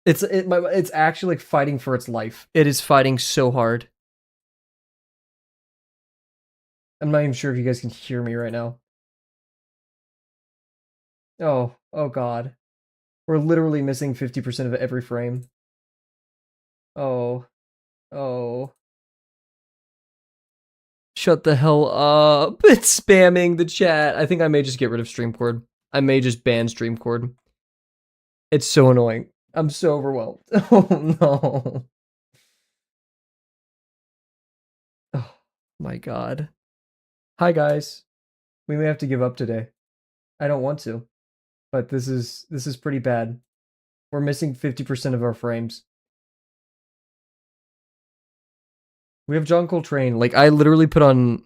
It's actually like fighting for its life. It is fighting so hard. I'm not even sure if you guys can hear me right now. Oh god. We're literally missing 50% of every frame. Oh, oh. Shut the hell up. It's spamming the chat. I think I may just get rid of Streamcord. I may just ban Streamcord. It's so annoying. I'm so overwhelmed. Oh no. Oh my god. Hi guys. We may have to give up today. I don't want to, but this is pretty bad. We're missing 50% of our frames. We have John Coltrane. Like I literally put on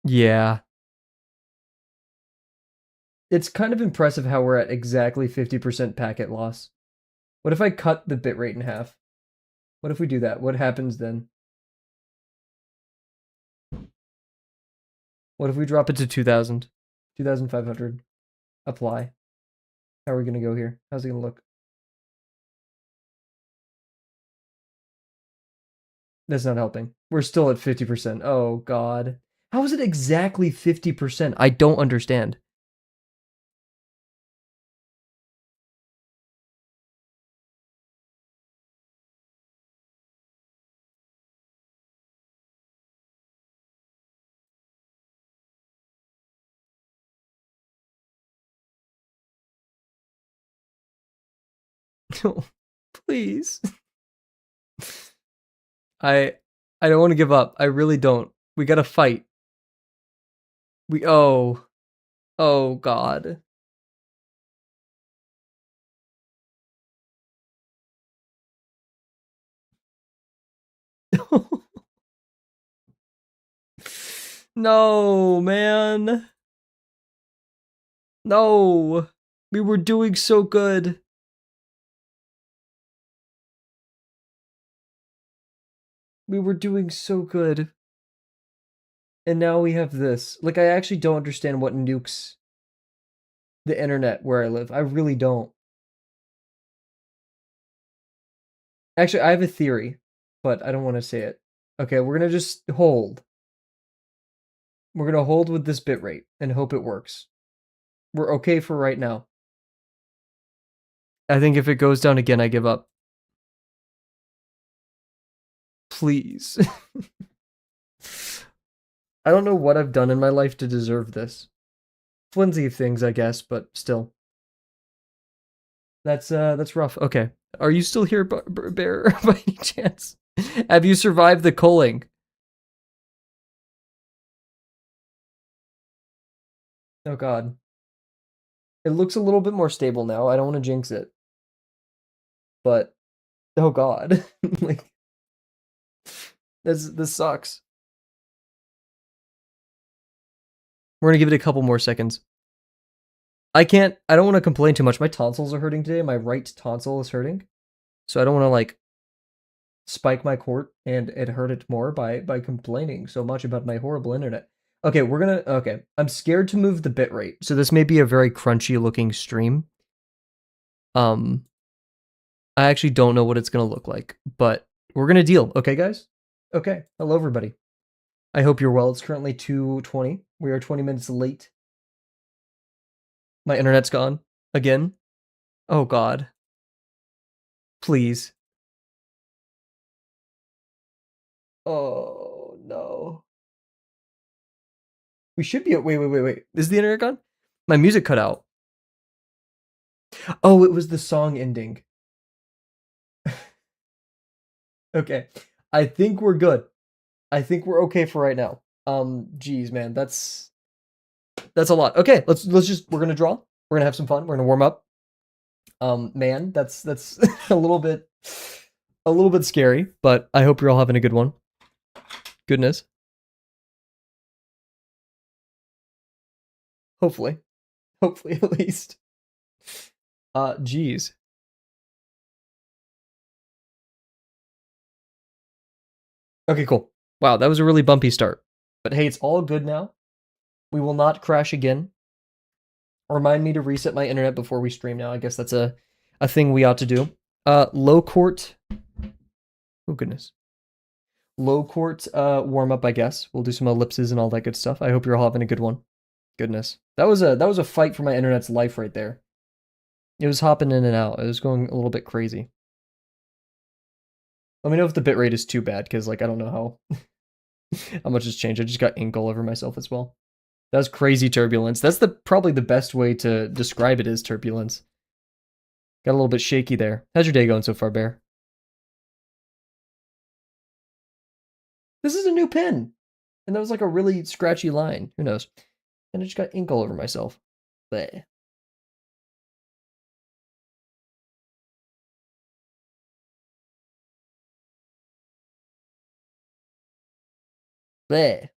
yeah. It's kind of impressive how we're at exactly 50% packet loss. What if I cut the bitrate in half? What if we do that? What happens then? What if we drop it to 2000? 2500. Apply. How are we going to go here? How's it going to look? That's not helping. We're still at 50%. Oh, God. How is it exactly 50%? I don't understand. Please. I don't want to give up. I really don't. We got to fight. Oh God. No, man. No. We were doing so good. We were doing so good. And now we have this. Like, I actually don't understand what nukes the internet where I live. I really don't. Actually, I have a theory, but I don't want to say it. Okay, we're going to just hold. We're going to hold with this bitrate and hope it works. We're okay for right now. I think if it goes down again, I give up. Please. I don't know what I've done in my life to deserve this. Flimsy things, I guess, but still. That's rough. Okay. Are you still here, Bear, by any chance? Have you survived the culling? Oh god. It looks a little bit more stable now. I don't want to jinx it. But oh god. Like this sucks. We're gonna give it a couple more seconds. I don't want to complain too much. My tonsils are hurting today. My right tonsil is hurting. So I don't want to like spike my cord and it hurt it more by complaining so much about my horrible internet. Okay, okay. I'm scared to move the bitrate. So this may be a very crunchy looking stream. I actually don't know what it's going to look like, but we're going to deal. Okay, guys? Okay. Hello, everybody. I hope you're well. It's currently 2:20. We are 20 minutes late. My internet's gone. Again? Oh, God. Please. Oh, no. We should be at... Wait. Is the internet gone? My music cut out. Oh, it was the song ending. Okay. I think we're good. I think we're okay for right now. Geez, man, that's a lot. Okay, let's just we're gonna draw. We're gonna have some fun. We're gonna warm up. Man, that's a little bit scary, but I hope you're all having a good one. Goodness. Hopefully at least. Geez. Okay, cool. Wow, that was a really bumpy start. But hey, it's all good now. We will not crash again. Remind me to reset my internet before we stream now. I guess that's a thing we ought to do. Low court. Oh goodness. Low court warm up, I guess. We'll do some ellipses and all that good stuff. I hope you're all having a good one. Goodness. That was a fight for my internet's life right there. It was hopping in and out. It was going a little bit crazy. Let me know if the bitrate is too bad, because like I don't know how much has changed. I just got ink all over myself as well. That was crazy turbulence. That's probably the best way to describe it is turbulence. Got a little bit shaky there. How's your day going so far, Bear? This is a new pen. And that was like a really scratchy line. Who knows? And I just got ink all over myself. Bleh. Bleh.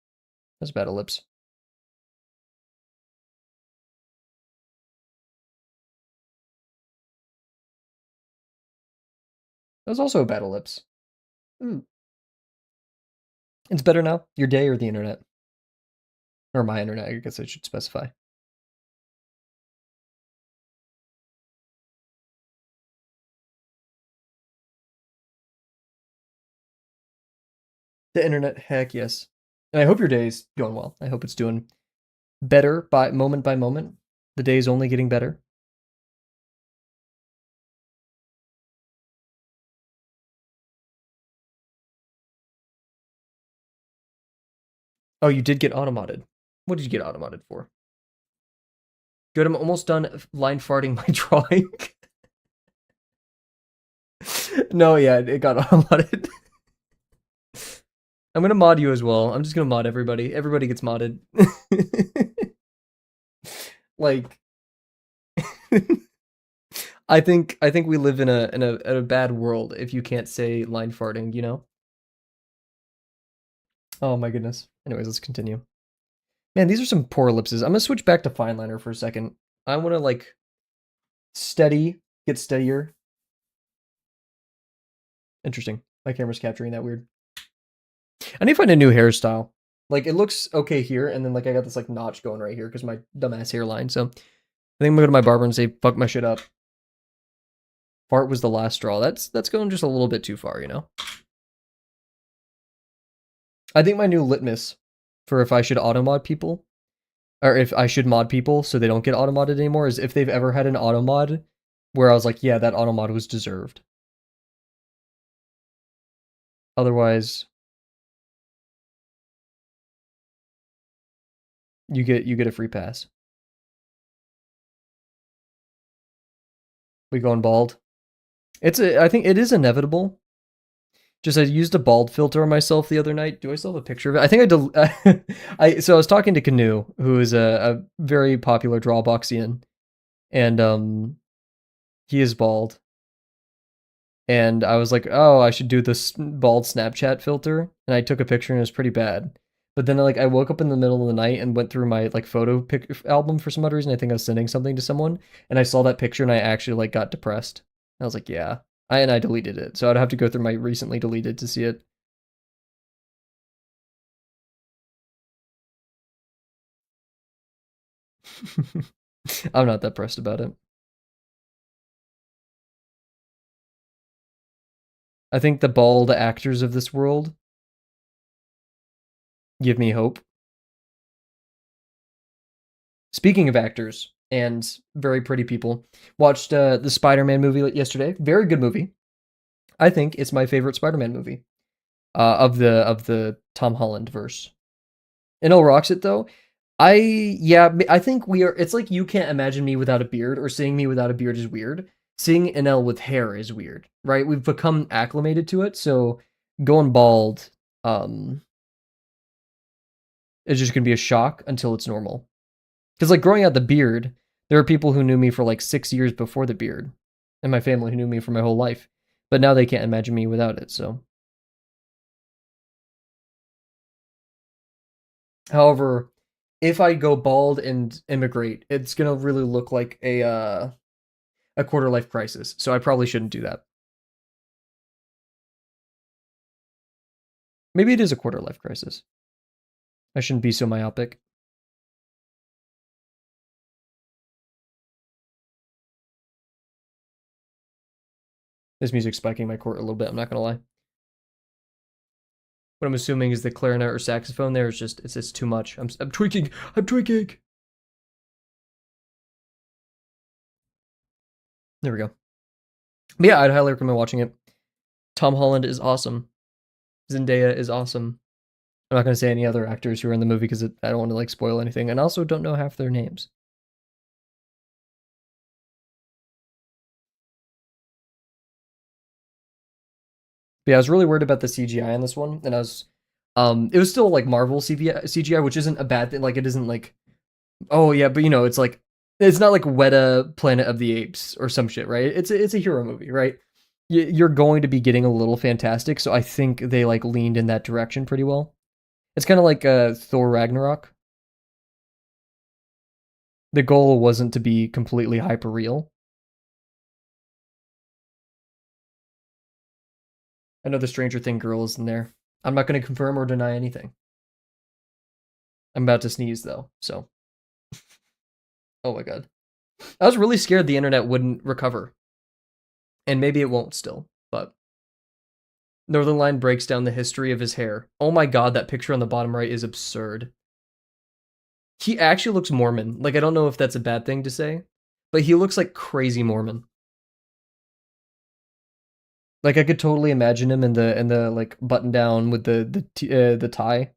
That's bad ellipse. That was also a bad ellipse. Ooh. It's better now? Your day or the internet? Or my internet, I guess I should specify. The internet, heck yes. And I hope your day's going well. I hope it's doing better by moment. The day is only getting better. Oh, you did get automodded. What did you get automodded for? Good, I'm almost done line farting my drawing. No, yeah, it got automodded. I'm gonna mod you as well. I'm just gonna mod everybody. Everybody gets modded. Like, I think we live in a bad world if you can't say line farting, you know? Oh my goodness. Anyways, let's continue. Man, these are some poor ellipses. I'm gonna switch back to fine liner for a second. I wanna like get steadier. Interesting. My camera's capturing that weird. I need to find a new hairstyle. Like it looks okay here, and then like I got this like notch going right here because my dumbass hairline. So I think I'm gonna go to my barber and say, fuck my shit up. Fart was the last straw. That's going just a little bit too far, you know? I think my new litmus for if I should automod people, or if I should mod people so they don't get automodded anymore, is if they've ever had an automod where I was like, yeah, that automod was deserved. Otherwise, you get a free pass. We going bald. I think it is inevitable. Just I used a bald filter on myself the other night. Do I still have a picture of it? I think so I was talking to Canoe, who is a very popular Drawboxian, and he is bald. And I was like, oh, I should do this bald Snapchat filter, and I took a picture and it was pretty bad. But then like I woke up in the middle of the night and went through my like photo pic album for some odd reason. I think I was sending something to someone, and I saw that picture and I actually like got depressed. I was like, yeah. I deleted it. So I'd have to go through my recently deleted to see it. I'm not that pressed about it. I think the bald actors of this world give me hope. Speaking of actors and very pretty people, watched the Spider-Man movie yesterday. Very good movie. I think it's my favorite Spider-Man movie of the Tom Holland verse. NL rocks it though. I think we are. It's like you can't imagine me without a beard, or seeing me without a beard is weird. Seeing NL with hair is weird, right? We've become acclimated to it, so going bald, is just gonna be a shock until it's normal. Because like growing out the beard, there are people who knew me for like 6 years before the beard, and my family who knew me for my whole life, but now they can't imagine me without it. So, however, if I go bald and immigrate, it's gonna really look like a quarter life crisis. So I probably shouldn't do that. Maybe it is a quarter life crisis. I shouldn't be so myopic. This music's spiking my court a little bit, I'm not gonna lie. What I'm assuming is the clarinet or saxophone there is just, it's just too much. I'm tweaking. I'm tweaking. There we go. But yeah, I'd highly recommend watching it. Tom Holland is awesome. Zendaya is awesome. I'm not going to say any other actors who are in the movie because I don't want to like spoil anything, and I also don't know half their names. But yeah, I was really worried about the CGI on this one, and it was still like Marvel CGI, which isn't a bad thing. Like it isn't like, oh yeah, but it's like, it's not like Weta Planet of the Apes or some shit, right? It's a hero movie, right? You're going to be getting a little fantastic, so I think they like leaned in that direction pretty well. It's kind of like Thor Ragnarok. The goal wasn't to be completely hyper real. I know the Stranger Thing girl is in there. I'm not going to confirm or deny anything. I'm about to sneeze though, so. Oh my god. I was really scared the internet wouldn't recover. And maybe it won't still, but. Northern Line breaks down the history of his hair. Oh my god, that picture on the bottom right is absurd. He actually looks Mormon. Like, I don't know if that's a bad thing to say, but he looks like crazy Mormon. Like, I could totally imagine him in the like button down with the tie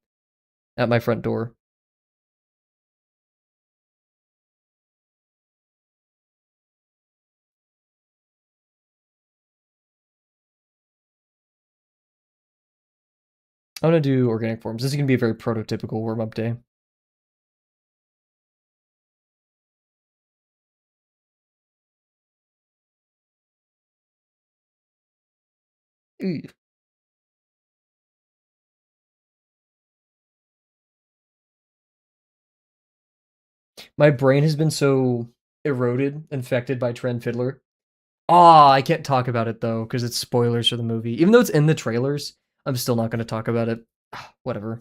at my front door. I'm gonna do organic forms. This is gonna be a very prototypical warm-up day. Ooh. My brain has been so eroded, infected by Trend Fiddler. Ah, I can't talk about it though, because it's spoilers for the movie. Even though it's in the trailers, I'm still not gonna talk about it. Whatever.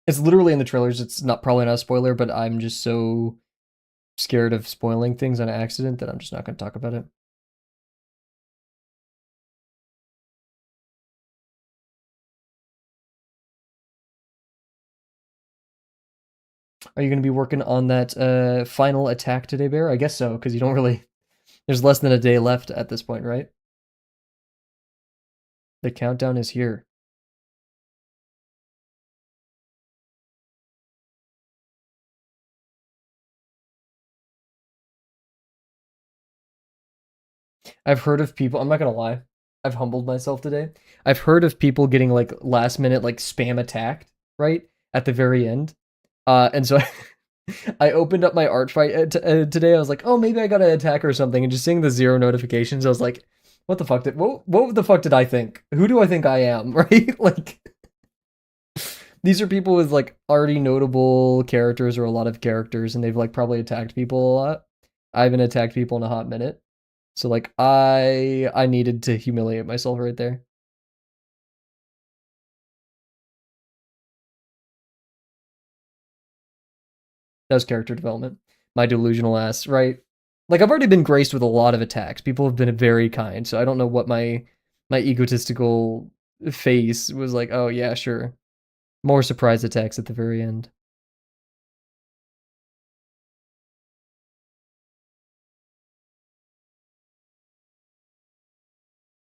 It's literally in the trailers. It's not probably not a spoiler, but I'm just so scared of spoiling things on accident that I'm just not gonna talk about it. Are you gonna be working on that final attack today, Bear? I guess so, because you don't really. There's less than a day left at this point, right? The countdown is here. I've heard of people, I'm not gonna lie, I've humbled myself today. I've heard of people getting like last minute like spam attacked, right? At the very end. And so I opened up my Arch fight today. I was like, oh, maybe I got an attack or something, and just seeing the 0 notifications, I was like, what the fuck did I think? Who do I think I am, right? Like, these are people with like already notable characters or a lot of characters, and they've like probably attacked people a lot. I haven't attacked people in a hot minute. So like I needed to humiliate myself right there. That was character development. My delusional ass, right? Like I've already been graced with a lot of attacks. People have been very kind, so I don't know what my egotistical face was like, oh yeah, sure. More surprise attacks at the very end.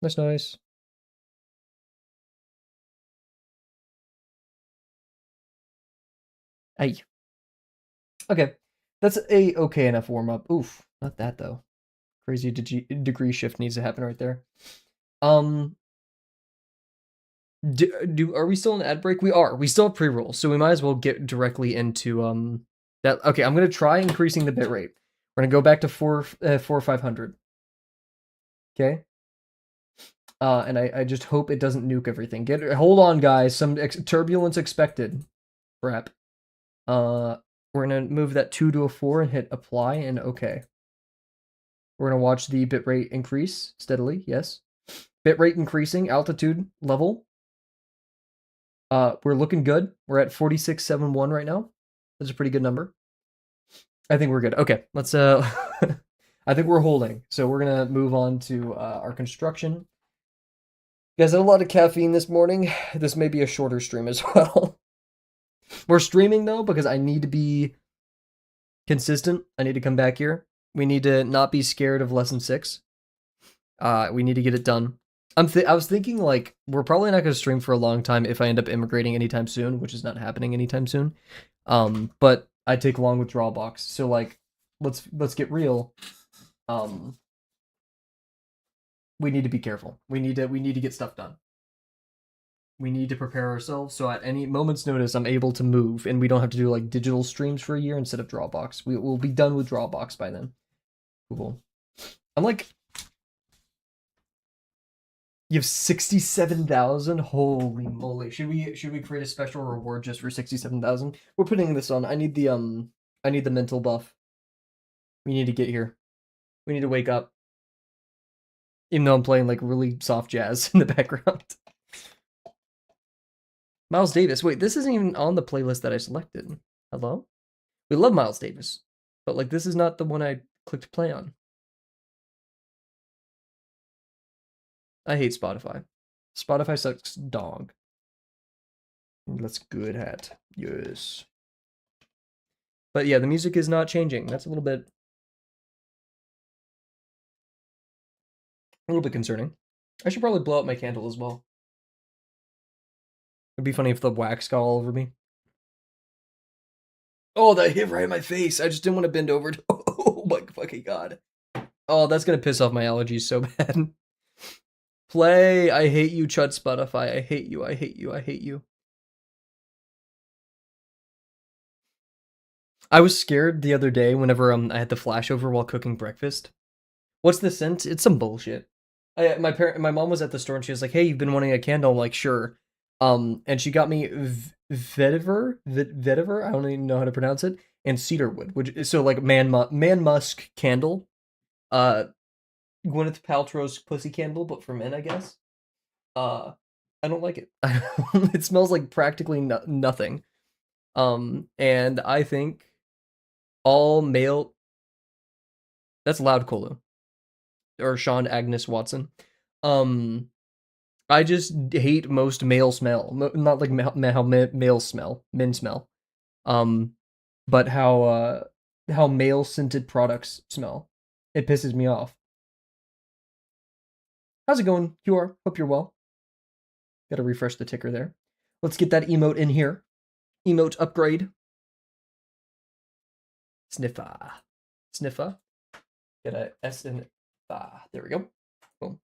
That's nice. Hey. Okay. That's a okay enough warm up. Oof. Not that though. Crazy degree shift needs to happen right there. Um are we still in ad break? We are. We still have pre-roll, so we might as well get directly into that. Okay, I'm gonna try increasing the bit rate. We're gonna go back to 500. Okay. And I just hope it doesn't nuke everything. Hold on, guys. Some turbulence expected. Crap. We're gonna move that 2 to a 4 and hit apply and okay. We're gonna watch the bitrate increase steadily. Yes. Bitrate increasing. Altitude level. We're looking good. We're at 4671 right now. That's a pretty good number. I think we're good. Okay, let's I think we're holding. So we're gonna move on to our construction. You guys had a lot of caffeine this morning. This may be a shorter stream as well. We're streaming though because I need to be consistent. I need to come back here. We need to not be scared of lesson 6. We need to get it done. I was thinking like we're probably not going to stream for a long time if I end up immigrating anytime soon, which is not happening anytime soon. But I take long withdrawal box, so like let's get real. We need to be careful. We need to get stuff done. We need to prepare ourselves so at any moment's notice I'm able to move and we don't have to do like digital streams for a year instead of Drawbox. We will be done with Drawbox by then. Cool. I'm like, you have 67,000. Holy moly! Should we create a special reward just for 67,000? We're putting this on. I need the mental buff. We need to get here. We need to wake up. Even though I'm playing like really soft jazz in the background. Miles Davis. Wait, this isn't even on the playlist that I selected. Hello? We love Miles Davis, but like this is not the one I clicked play on. I hate Spotify. Spotify sucks dog. That's good hat. Yes. But yeah, the music is not changing. That's a little bit concerning. I should probably blow out my candle as well. It'd be funny if the wax got all over me. Oh, that hit right in my face. I just didn't want to bend over. Oh my fucking god. Oh, that's gonna piss off my allergies so bad. Play. I hate you, Chud Spotify. I hate you. I hate you. I hate you. I was scared the other day whenever I had the flashover while cooking breakfast. What's the scent? It's some bullshit. My mom was at the store and she was like, "Hey, you've been wanting a candle." I'm like, "Sure." And she got me vetiver. I don't even know how to pronounce it, and cedarwood, which is so like man musk candle. Gwyneth Paltrow's pussy candle, but for men, I guess. I don't like it. It smells like practically nothing. And I think all male. That's Loud Kolu or Sean Agnes Watson. I just hate most male smell. Not like how male smell, men smell. But how male scented products smell. It pisses me off. How's it going, QR? Hope you're well. Gotta refresh the ticker there. Let's get that emote in here. Emote upgrade. Sniffa. Sniffa. Get a S in ah. There we go. Boom.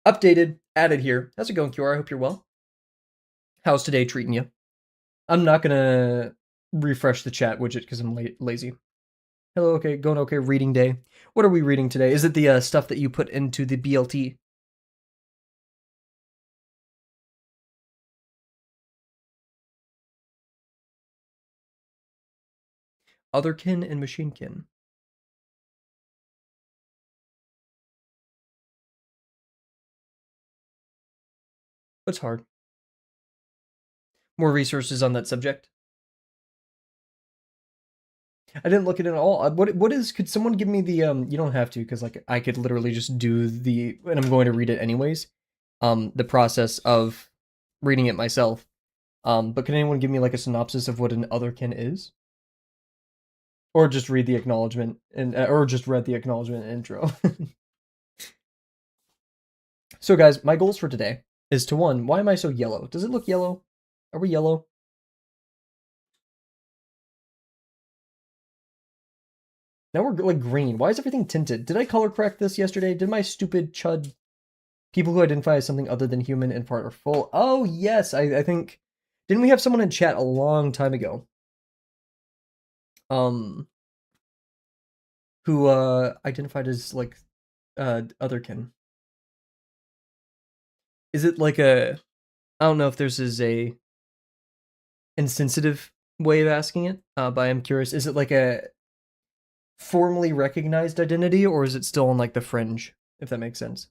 Updated. Added here. How's it going, QR? I hope you're well. How's today treating you? I'm not gonna refresh the chat widget because I'm lazy. Hello, okay, going okay, reading day. What are we reading today? Is it the stuff that you put into the BLT? Otherkin and Machinekin. What's hard? More resources on that subject. I didn't look at it at all. What is? Could someone give me the You don't have to because like I could literally just do the and I'm going to read it anyways. The process of reading it myself. But can anyone give me like a synopsis of what an otherkin is? Or just read the acknowledgement and or just read the acknowledgement intro. So guys, my goals for today is to one, why am I so yellow? Does it look yellow? Are we yellow? Now we're like green. Why is everything tinted? Did I color correct this yesterday? Did my stupid chud people who identify as something other than human in part are full? Oh yes, I think didn't we have someone in chat a long time ago? Who identified as like otherkin. Is it like a I don't know if this is a insensitive way of asking it, but I'm curious. Is it like a formally recognized identity, or is it still on like the fringe? If that makes sense.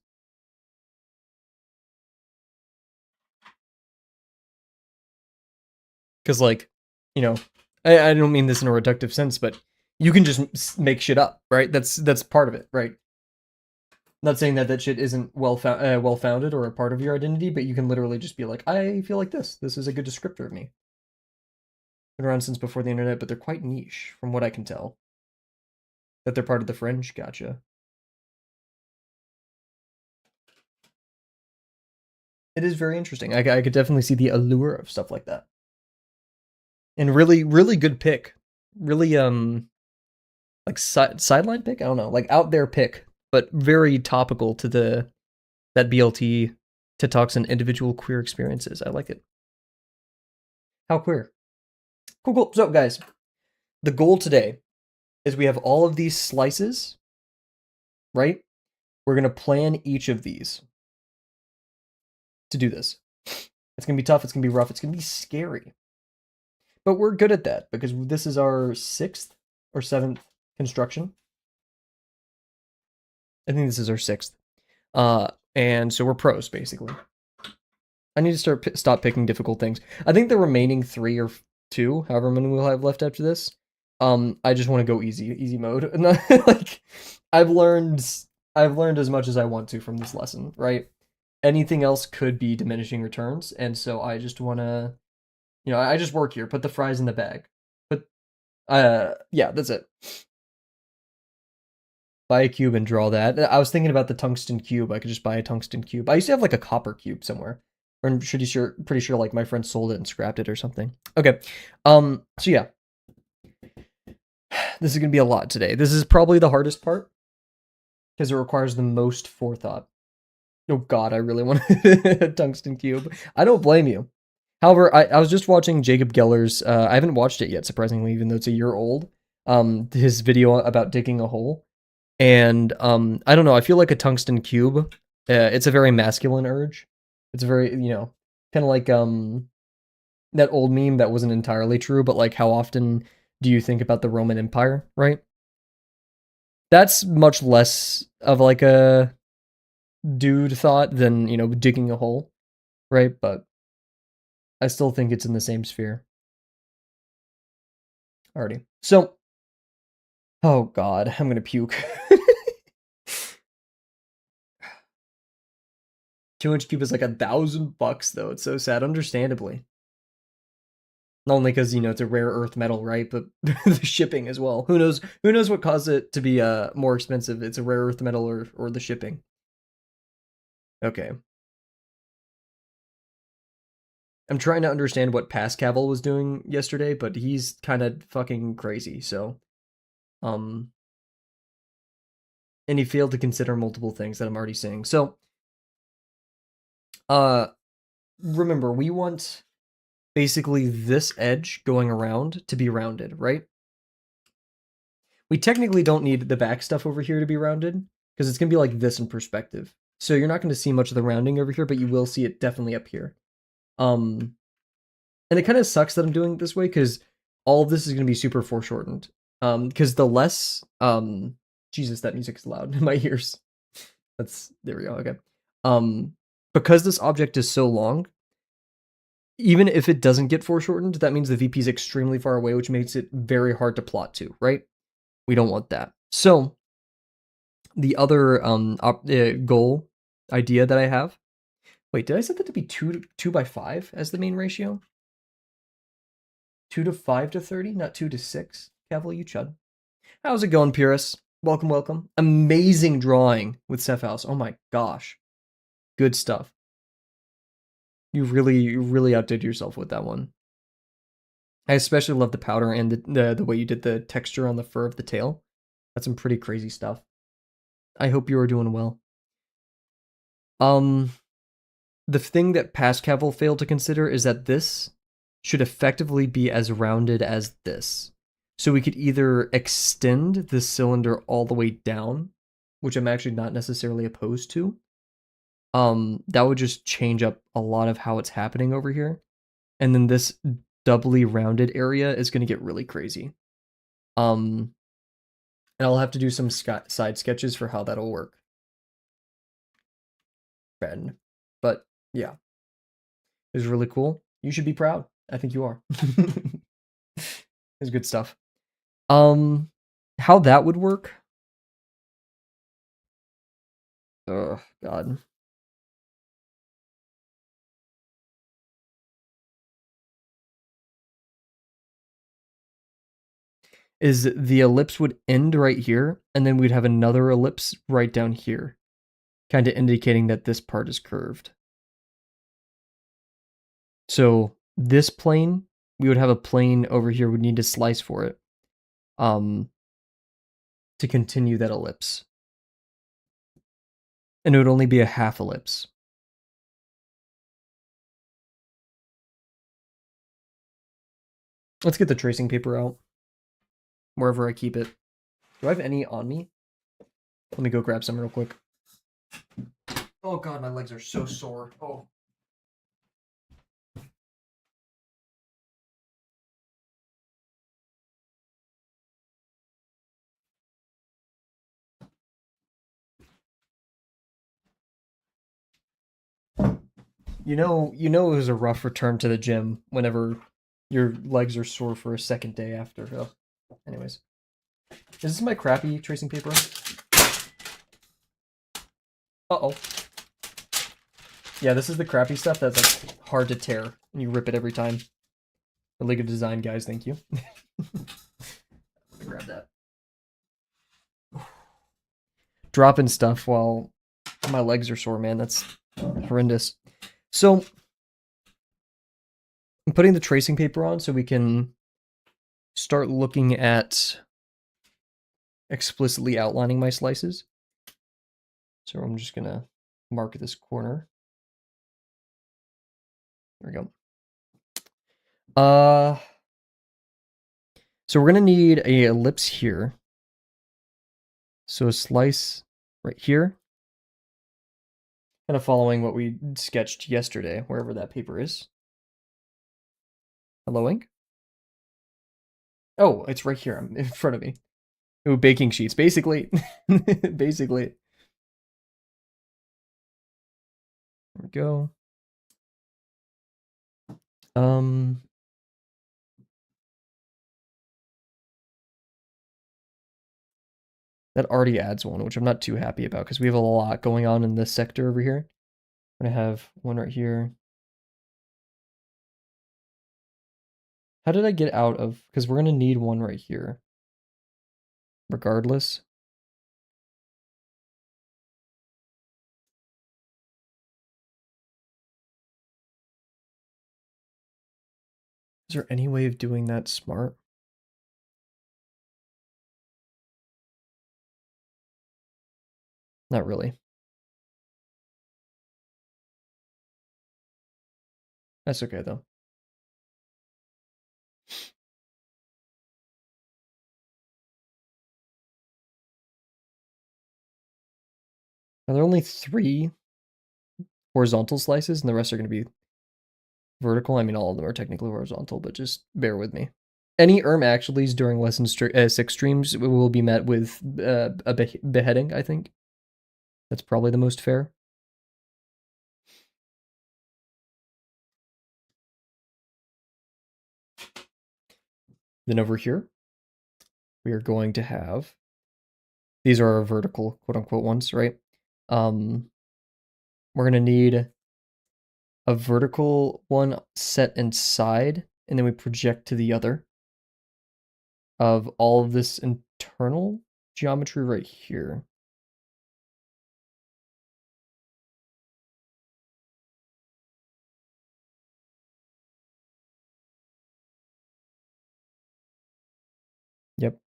Because like, you know, I don't mean this in a reductive sense, but You can just make shit up, right? That's part of it, right? Not saying that that shit isn't well founded or a part of your identity, but you can literally just be like, I feel like this. This is a good descriptor of me. Been around since before the internet, but they're quite niche, from what I can tell. That they're part of the fringe. Gotcha. It is very interesting. I could definitely see the allure of stuff like that. And really, really good pick. Really, like sideline pick. I don't know, like out there pick, but very topical to that BLT TikToks and individual queer experiences. I like it. How queer? Cool, cool. So, guys, the goal today is we have all of these slices, right? We're gonna plan each of these to do this. It's gonna be tough. It's gonna be rough. It's gonna be scary. But we're good at that because this is our 6th or 7th construction. I think this is our 6th. And so we're pros, basically. I need to stop picking difficult things. I think the remaining 3 or 2, however many we'll have left after this, I just want to go easy mode. Like, I've learned as much as I want to from this lesson, right? Anything else could be diminishing returns, and so I just want to, I just work here, put the fries in the bag. But yeah, that's it. Buy a cube and draw that. I was thinking about the tungsten cube. I could just buy a tungsten cube. I used to have like a copper cube somewhere. I'm pretty sure like my friend sold it and scrapped it or something. Okay. So yeah. This is gonna be a lot today. This is probably the hardest part because it requires the most forethought. Oh god, I really want a tungsten cube. I don't blame you. However, I was just watching Jacob Geller's I haven't watched it yet, surprisingly, even though it's a year old. His video about digging a hole. And I don't know, I feel like a tungsten cube. It's a very masculine urge. It's a very, kind of like that old meme that wasn't entirely true, but like how often do you think about the Roman Empire, right? That's much less of like a dude thought than, digging a hole, right? But I still think it's in the same sphere. Already. So, oh god, I'm gonna puke. 2-inch cube is like $1,000 though. It's so sad, understandably. Not only because it's a rare earth metal, right? But the shipping as well. Who knows? Who knows what caused it to be more expensive? It's a rare earth metal or the shipping. Okay. I'm trying to understand what Kavel was doing yesterday, but he's kind of fucking crazy. So, and he failed to consider multiple things that I'm already saying. So, remember, we want basically this edge going around to be rounded, right? We technically don't need the back stuff over here to be rounded because it's going to be like this in perspective. So you're not going to see much of the rounding over here, but you will see it definitely up here. And it kind of sucks that I'm doing it this way because all of this is going to be super foreshortened. Because the less, Jesus, that music is loud in my ears. There we go. Okay. Because this object is so long, even if it doesn't get foreshortened, that means the VP is extremely far away, which makes it very hard to plot to, right? We don't want that. So the other goal idea that I have. Wait, did I set that to be 2 by 5 as the main ratio? 2 to 5 to 30, not 2 to 6. Kavel, you chud. How's it going, Purus? Welcome, welcome. Amazing drawing with Cephals. Oh my gosh. Good stuff. You really outdid yourself with that one. I especially love the powder and the way you did the texture on the fur of the tail. That's some pretty crazy stuff. I hope you are doing well. The thing that Kavel failed to consider is that this should effectively be as rounded as this. So we could either extend the cylinder all the way down, which I'm actually not necessarily opposed to. That would just change up a lot of how it's happening over here. And then this doubly rounded area is going to get really crazy. And I'll have to do some side sketches for how that'll work. But yeah, it was really cool. You should be proud. I think you are. It's good stuff. How that would work? Oh, God. Is the ellipse would end right here, and then we'd have another ellipse right down here, kind of indicating that this part is curved. So this plane, we would have a plane over here, we'd need to slice for it to continue that ellipse. And it would only be a half ellipse. Let's get the tracing paper out, wherever I keep it. Do I have any on me? Let me go grab some real quick. Oh God, my legs are so sore. Oh. You know it was a rough return to the gym whenever your legs are sore for a second day after. Oh. Anyways. Is this my crappy tracing paper? Uh-oh. Yeah, this is the crappy stuff that's like hard to tear, and you rip it every time. The League of Design guys, thank you. Grab that. Dropping stuff while my legs are sore, man. That's horrendous. So I'm putting the tracing paper on so we can start looking at explicitly outlining my slices. So I'm just gonna mark this corner. There we go. So we're gonna need a ellipse here. So a slice right here. Kind of following what we sketched yesterday, wherever that paper is. Hello, ink? Oh, it's right here. I'm in front of me. Ooh, baking sheets, basically. Basically. There we go. That already adds one, which I'm not too happy about because we have a lot going on in this sector over here. We're gonna have one right here. How did I get out of? Because we're gonna need one right here. Regardless. Is there any way of doing that smart? Not really. That's okay though. Now, there are only 3 horizontal slices, and the rest are going to be vertical. I mean, all of them are technically horizontal, but just bear with me. Any actuallys during lesson 6 streams will be met with a beheading, I think. That's probably the most fair. Then over here, we are going to have, these are our vertical quote-unquote ones, right? We're going to need a vertical one set inside, and then we project to the other of all of this internal geometry right here. Yep.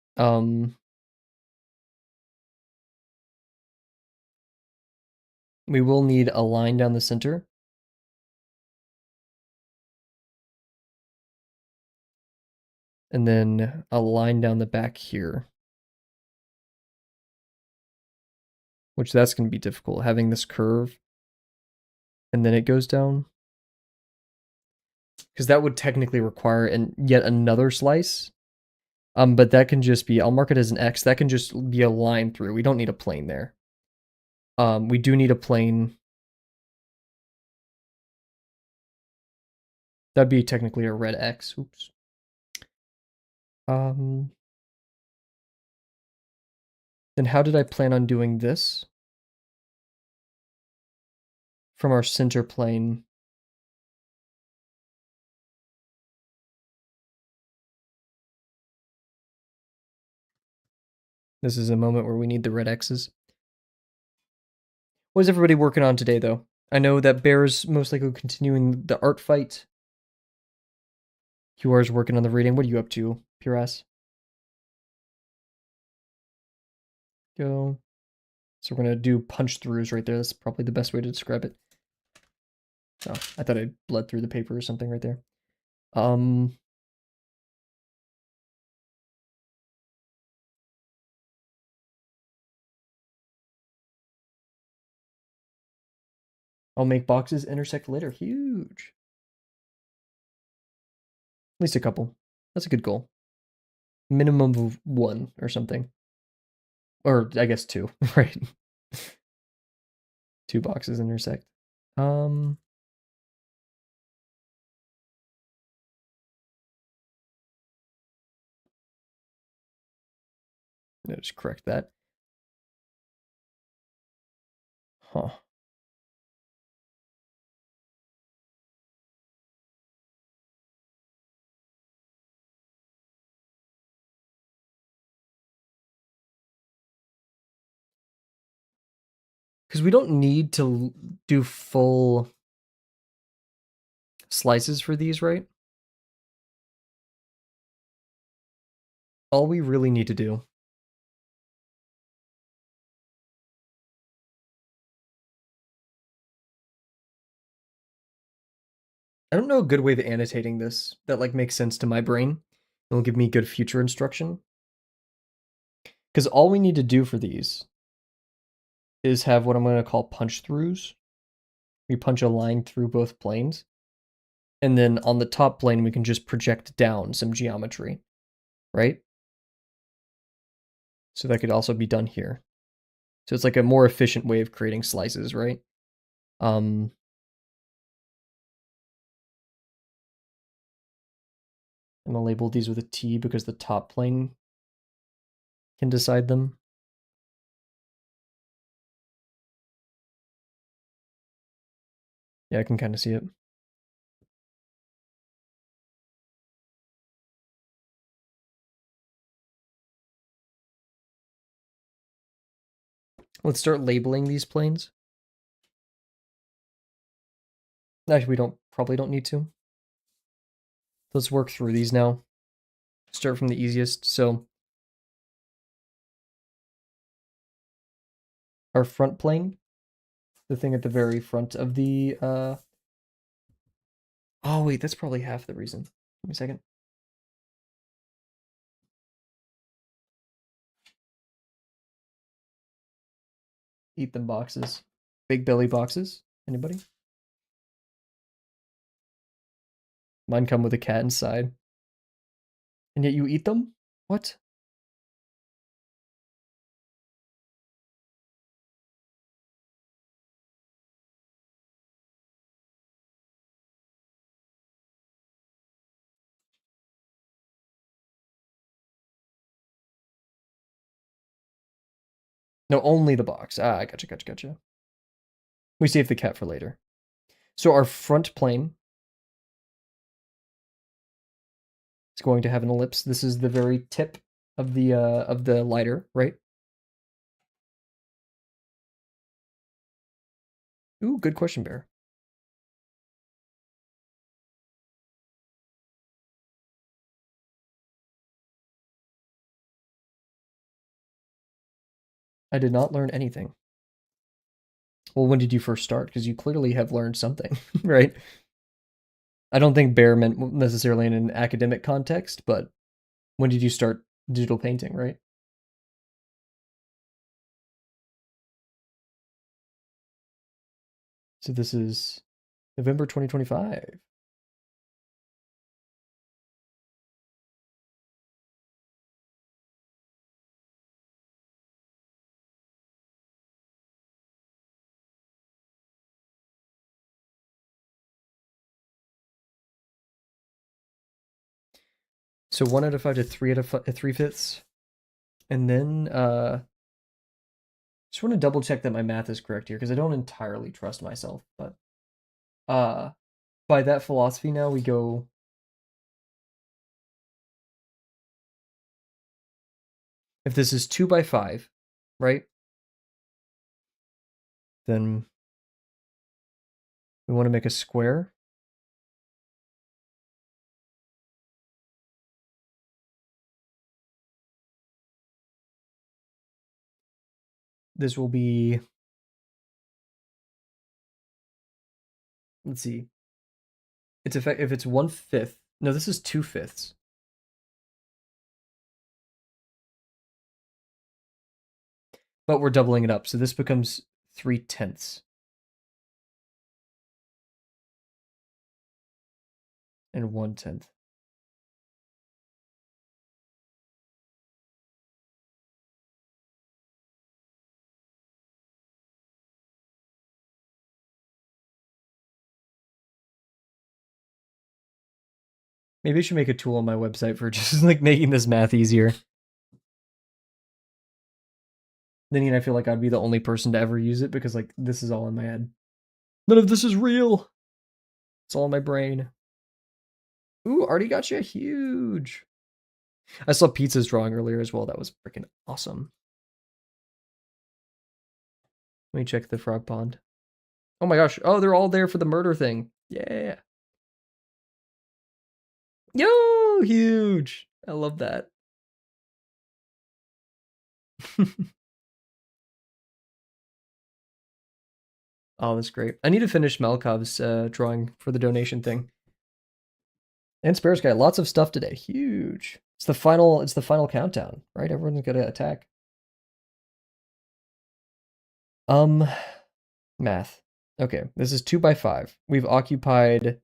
We will need a line down the center. And then a line down the back here. Which that's going to be difficult, having this curve. And then it goes down. Because that would technically require yet another slice. But that can just be, I'll mark it as an X. That can just be a line through. We don't need a plane there. We do need a plane. That'd be technically a red X. Oops. Then how did I plan on doing this? From our center plane. This is a moment where we need the red X's. What is everybody working on today, though? I know that Bear's most likely continuing the art fight. QR's working on the reading. What are you up to, Pure Ass? Go. So we're going to do punch throughs right there. That's probably the best way to describe it. Oh, I thought I bled through the paper or something right there. I'll make boxes intersect later. Huge. At least a couple. That's a good goal. Minimum of one or something. Or I guess two, right? Two boxes intersect. Just correct that. Huh. Because we don't need to do full slices for these, right? All we really need to do I don't know a good way of annotating this that like makes sense to my brain. It'll give me good future instruction. Because all we need to do for these is have what I'm going to call punch throughs. We punch a line through both planes. And then on the top plane, we can just project down some geometry, right? So that could also be done here. So it's like a more efficient way of creating slices, right? I'm gonna label these with a T because the top plane can decide them. Yeah, I can kind of see it. Let's start labeling these planes. Actually, we probably don't need to. Let's work through these now. Start from the easiest. So our front plane, the thing at the very front of the oh wait, that's probably half the reason. Give me a second. Eat them boxes. Big belly boxes. Anybody? Mine come with a cat inside. And yet you eat them? What? No, only the box. Ah, gotcha. We save the cat for later. So our front plane is going to have an ellipse. This is the very tip of the lighter, right? Ooh, good question, Bear. I did not learn anything. Well, when did you first start? Because you clearly have learned something, right? I don't think Bear meant necessarily in an academic context, but when did you start digital painting, right? So this is November 2025. So 1 out of 5 to 3 out of 3/5. And then Just want to double check that my math is correct here because I don't entirely trust myself. But uh, by that philosophy now we go. If this is 2 by 5, right? Then we want to make a square. This will be, let's see. It's if it's 1/5. No, this is 2/5. But we're doubling it up, so this becomes 3/10 and 1/10. Maybe I should make a tool on my website for just like making this math easier. Then again, I feel like I'd be the only person to ever use it because like this is all in my head. None of this is real. It's all in my brain. Ooh, already got you huge. I saw Pizza's drawing earlier as well. That was freaking awesome. Let me check the frog pond. Oh my gosh. Oh, they're all there for the murder thing. Yeah. Yo, huge. I love that. Oh, that's great. I need to finish Malkov's drawing for the donation thing. And Spare's got lots of stuff today. Huge. It's the final countdown, right? Everyone's gonna attack. Math. Okay, this is 2 by 5. We've occupied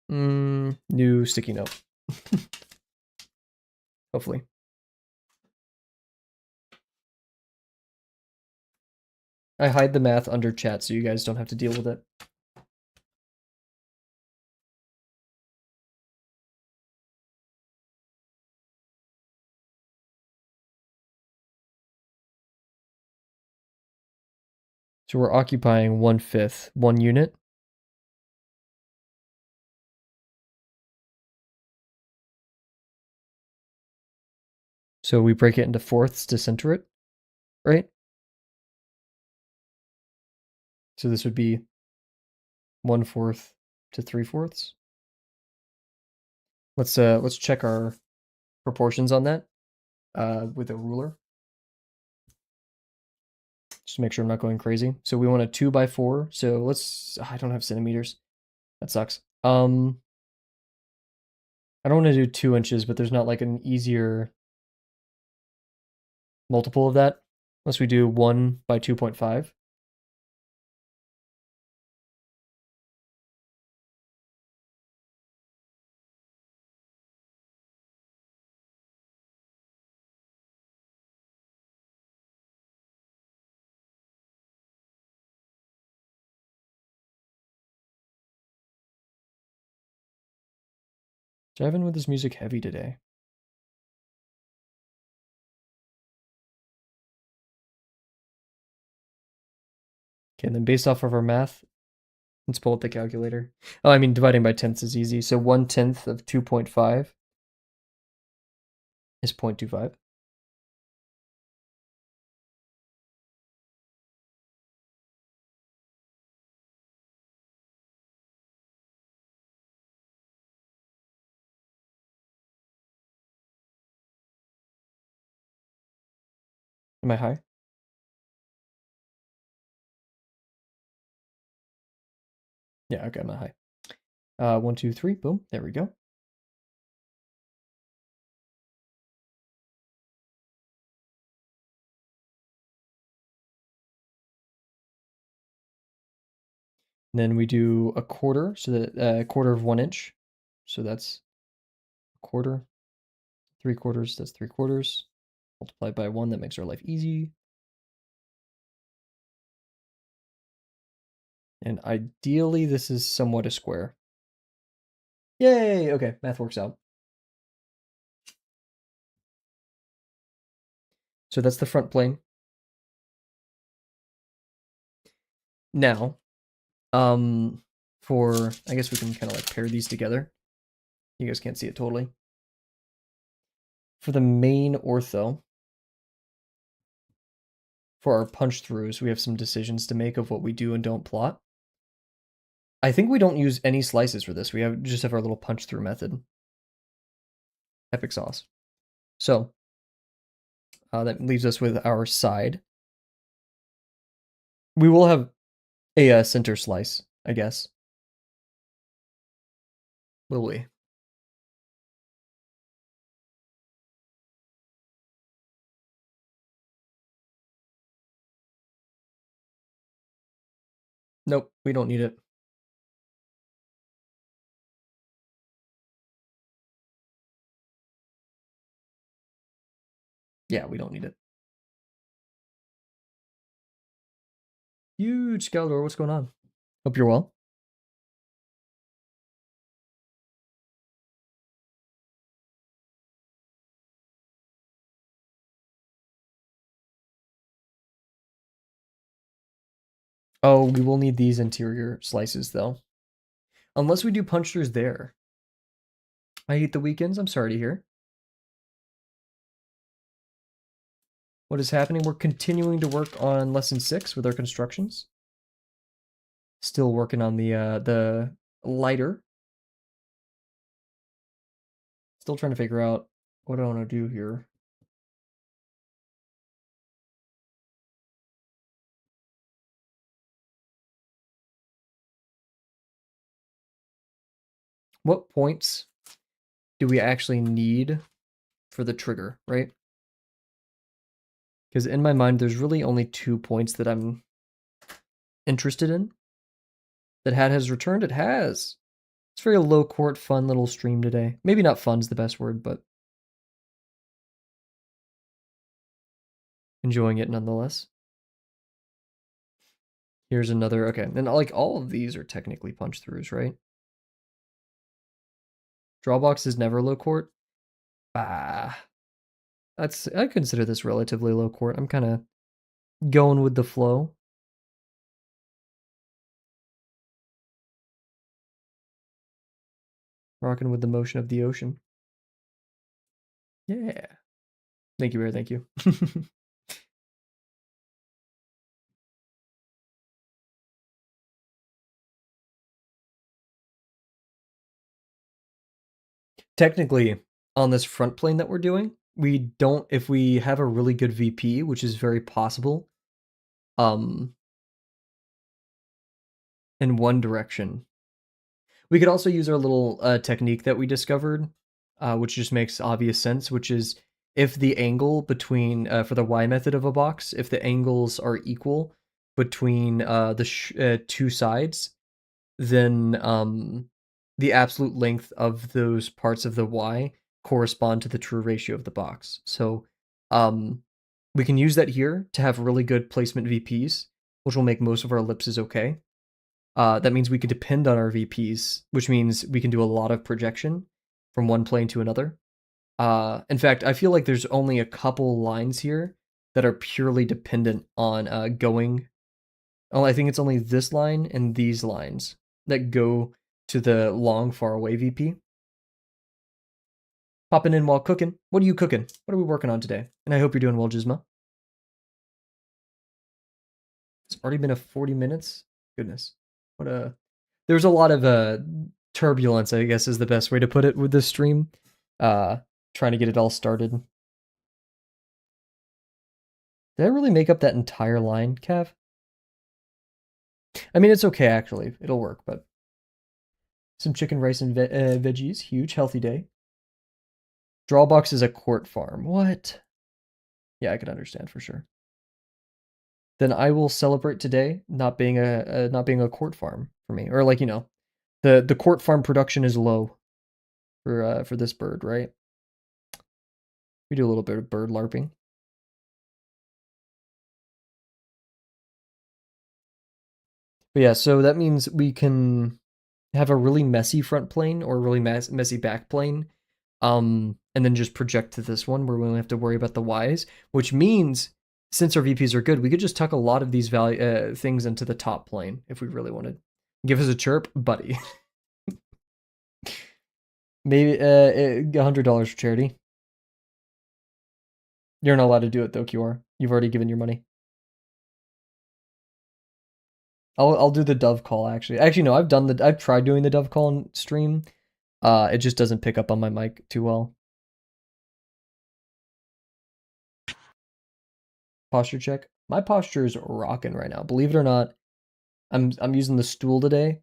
new sticky note. Hopefully. I hide the math under chat so you guys don't have to deal with it. So we're occupying 1/5, 1 unit. So we break it into fourths to center it, right? So this would be 1/4 to 3/4. Let's check our proportions on that with a ruler. Just to make sure I'm not going crazy. So we want a 2 by 4. So I don't have centimeters. That sucks. I don't want to do 2 inches, but there's not like an easier multiple of that. Unless we do 1 by 2.5. Driving with this music heavy today. Okay, and then based off of our math, let's pull up the calculator. Oh, I mean, dividing by tenths is easy. So 1/10 of 2.5 is 0.25. Am I high? Yeah, okay, I'm not high. 1, 2, 3, boom, there we go. And then we do a quarter, so that a quarter of 1 inch. So that's a quarter. 3/4, that's 3/4. Multiplied by 1, that makes our life easy. And ideally, this is somewhat a square. Yay! Okay, math works out. So that's the front plane. Now, for, I guess we can kind of like pair these together. You guys can't see it totally. For the main ortho, for our punch throughs, we have some decisions to make of what we do and don't plot. I think we don't use any slices for this. We just have our little punch through method. Epic sauce. So, that leaves us with our side. We will have a center slice, I guess. Will we? Nope, we don't need it. Yeah, we don't need it. Huge Skaldor, what's going on? Hope you're well. Oh, we will need these interior slices, though. Unless we do punch throughs there. I hate the weekends, I'm sorry to hear. What is happening? We're continuing to work on lesson 6 with our constructions. Still working on the lighter. Still trying to figure out what I want to do here. What points do we actually need for the trigger, right? Because in my mind, there's really only 2 points that I'm interested in. That hat has returned? It has. It's very low court, fun little stream today. Maybe not fun's the best word, but enjoying it nonetheless. Here's another, okay. And like all of these are technically punch throughs, right? Drawbox is never low court. Ah. I consider this relatively low court. I'm kind of going with the flow. Rocking with the motion of the ocean. Yeah. Thank you, Bear. Thank you. Technically, on this front plane that we're doing, we don't, if we have a really good VP, which is very possible, in one direction. We could also use our little technique that we discovered, which just makes obvious sense, which is if the angle between, for the Y method of a box, if the angles are equal between the 2 sides, then the absolute length of those parts of the Y correspond to the true ratio of the box. So we can use that here to have really good placement VPs, which will make most of our ellipses okay. That means we can depend on our VPs, which means we can do a lot of projection from one plane to another. In fact, I feel like there's only a couple lines here that are purely dependent on going. Oh, I think it's only this line and these lines that go to the long, far away VP. Popping in while cooking. What are you cooking? What are we working on today? And I hope you're doing well, Gizma. It's already been 40 minutes. Goodness. There's a lot of turbulence, I guess is the best way to put it with this stream. Trying to get it all started. Did I really make up that entire line, Cav? I mean, it's okay, actually. It'll work, but... Some chicken, rice, and veggies. Huge, healthy day. Drawbox is a court farm. What? Yeah, I could understand for sure. Then I will celebrate today not being a court farm for me. Or like, you know, the court farm production is low for this bird, right? We do a little bit of bird larping. But yeah, so that means we can have a really messy front plane or a really messy back plane and then just project to this one where we only have to worry about the Ys, which means since our VPs are good, we could just tuck a lot of these things into the top plane if we really wanted. Give us a chirp, buddy. Maybe $100 for charity. You're not allowed to do it though, QR. You've already given your money. I'll do the dove call actually. Actually no, I've tried doing the dove call on stream. It just doesn't pick up on my mic too well. Posture check. My posture is rocking right now. Believe it or not, I'm using the stool today.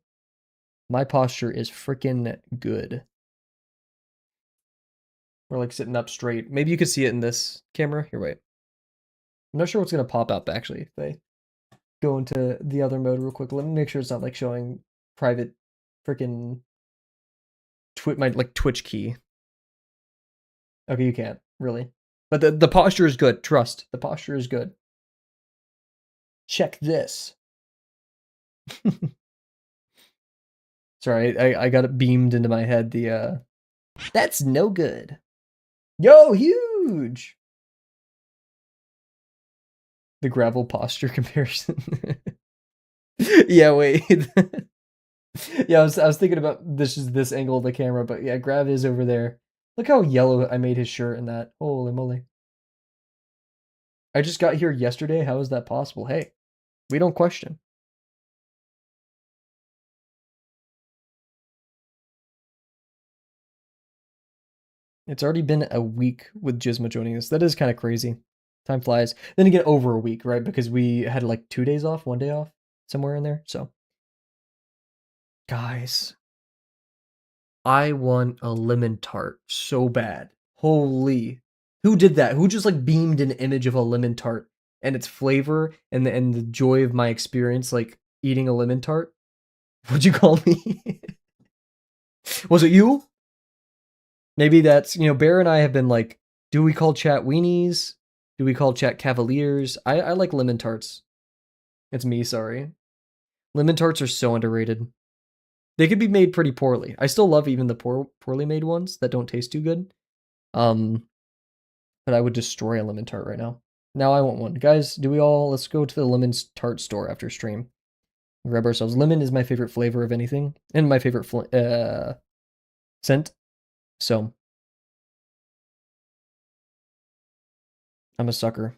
My posture is freaking good. We're like sitting up straight. Maybe you could see it in this camera. Here, wait. I'm not sure what's gonna pop up actually if they go into the other mode real quick. Let me make sure it's not like showing private freaking my like Twitch key. Okay, you can't really, but the posture is good. Trust, the posture is good. Check this. Sorry, I got it beamed into my head. The that's no good. Yo, huge. The gravel posture comparison. Yeah, wait. Yeah, I was thinking about this angle of the camera, but yeah, Grav is over there. Look how yellow I made his shirt in that. Holy moly. I just got here yesterday. How is that possible? Hey, we don't question. It's already been a week with Gizmo joining us. That is kind of crazy. Time flies. Then again, over a week, right? Because we had like 2 days off, 1 day off, somewhere in there. So, guys, I want a lemon tart so bad. Holy. Who did that? Who just like beamed an image of a lemon tart and its flavor and the joy of my experience like eating a lemon tart? What'd you call me? Was it you? Maybe that's, Bear and I have been like, do we call chat weenies? Do we call chat cavaliers? I like lemon tarts. It's me, sorry. Lemon tarts are so underrated. They could be made pretty poorly. I still love even the poorly made ones that don't taste too good. But I would destroy a lemon tart right now. Now I want one. Guys, let's go to the lemon tart store after stream. Grab ourselves. Lemon is my favorite flavor of anything, and my favorite scent. So, I'm a sucker.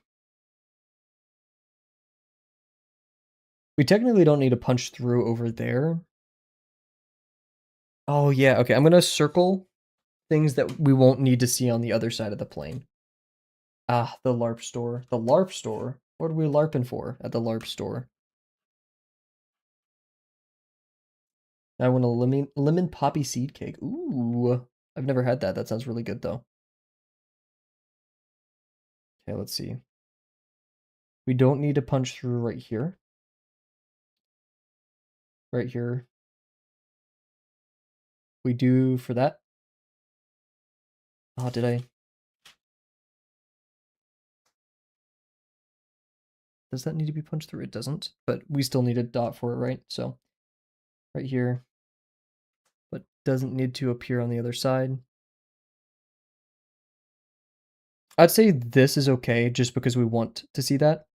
We technically don't need to punch through over there. Oh yeah, okay. I'm gonna circle things that we won't need to see on the other side of the plane. Ah, the LARP store. The LARP store? What are we LARPing for at the LARP store? I want a lemon poppy seed cake. Ooh, I've never had that. That sounds really good though. Okay, let's see. We don't need to punch through right here. Right here. We do for that. Oh, did I? Does that need to be punched through? It doesn't, but we still need a dot for it, right? So, right here. But doesn't need to appear on the other side. I'd say this is okay just because we want to see that.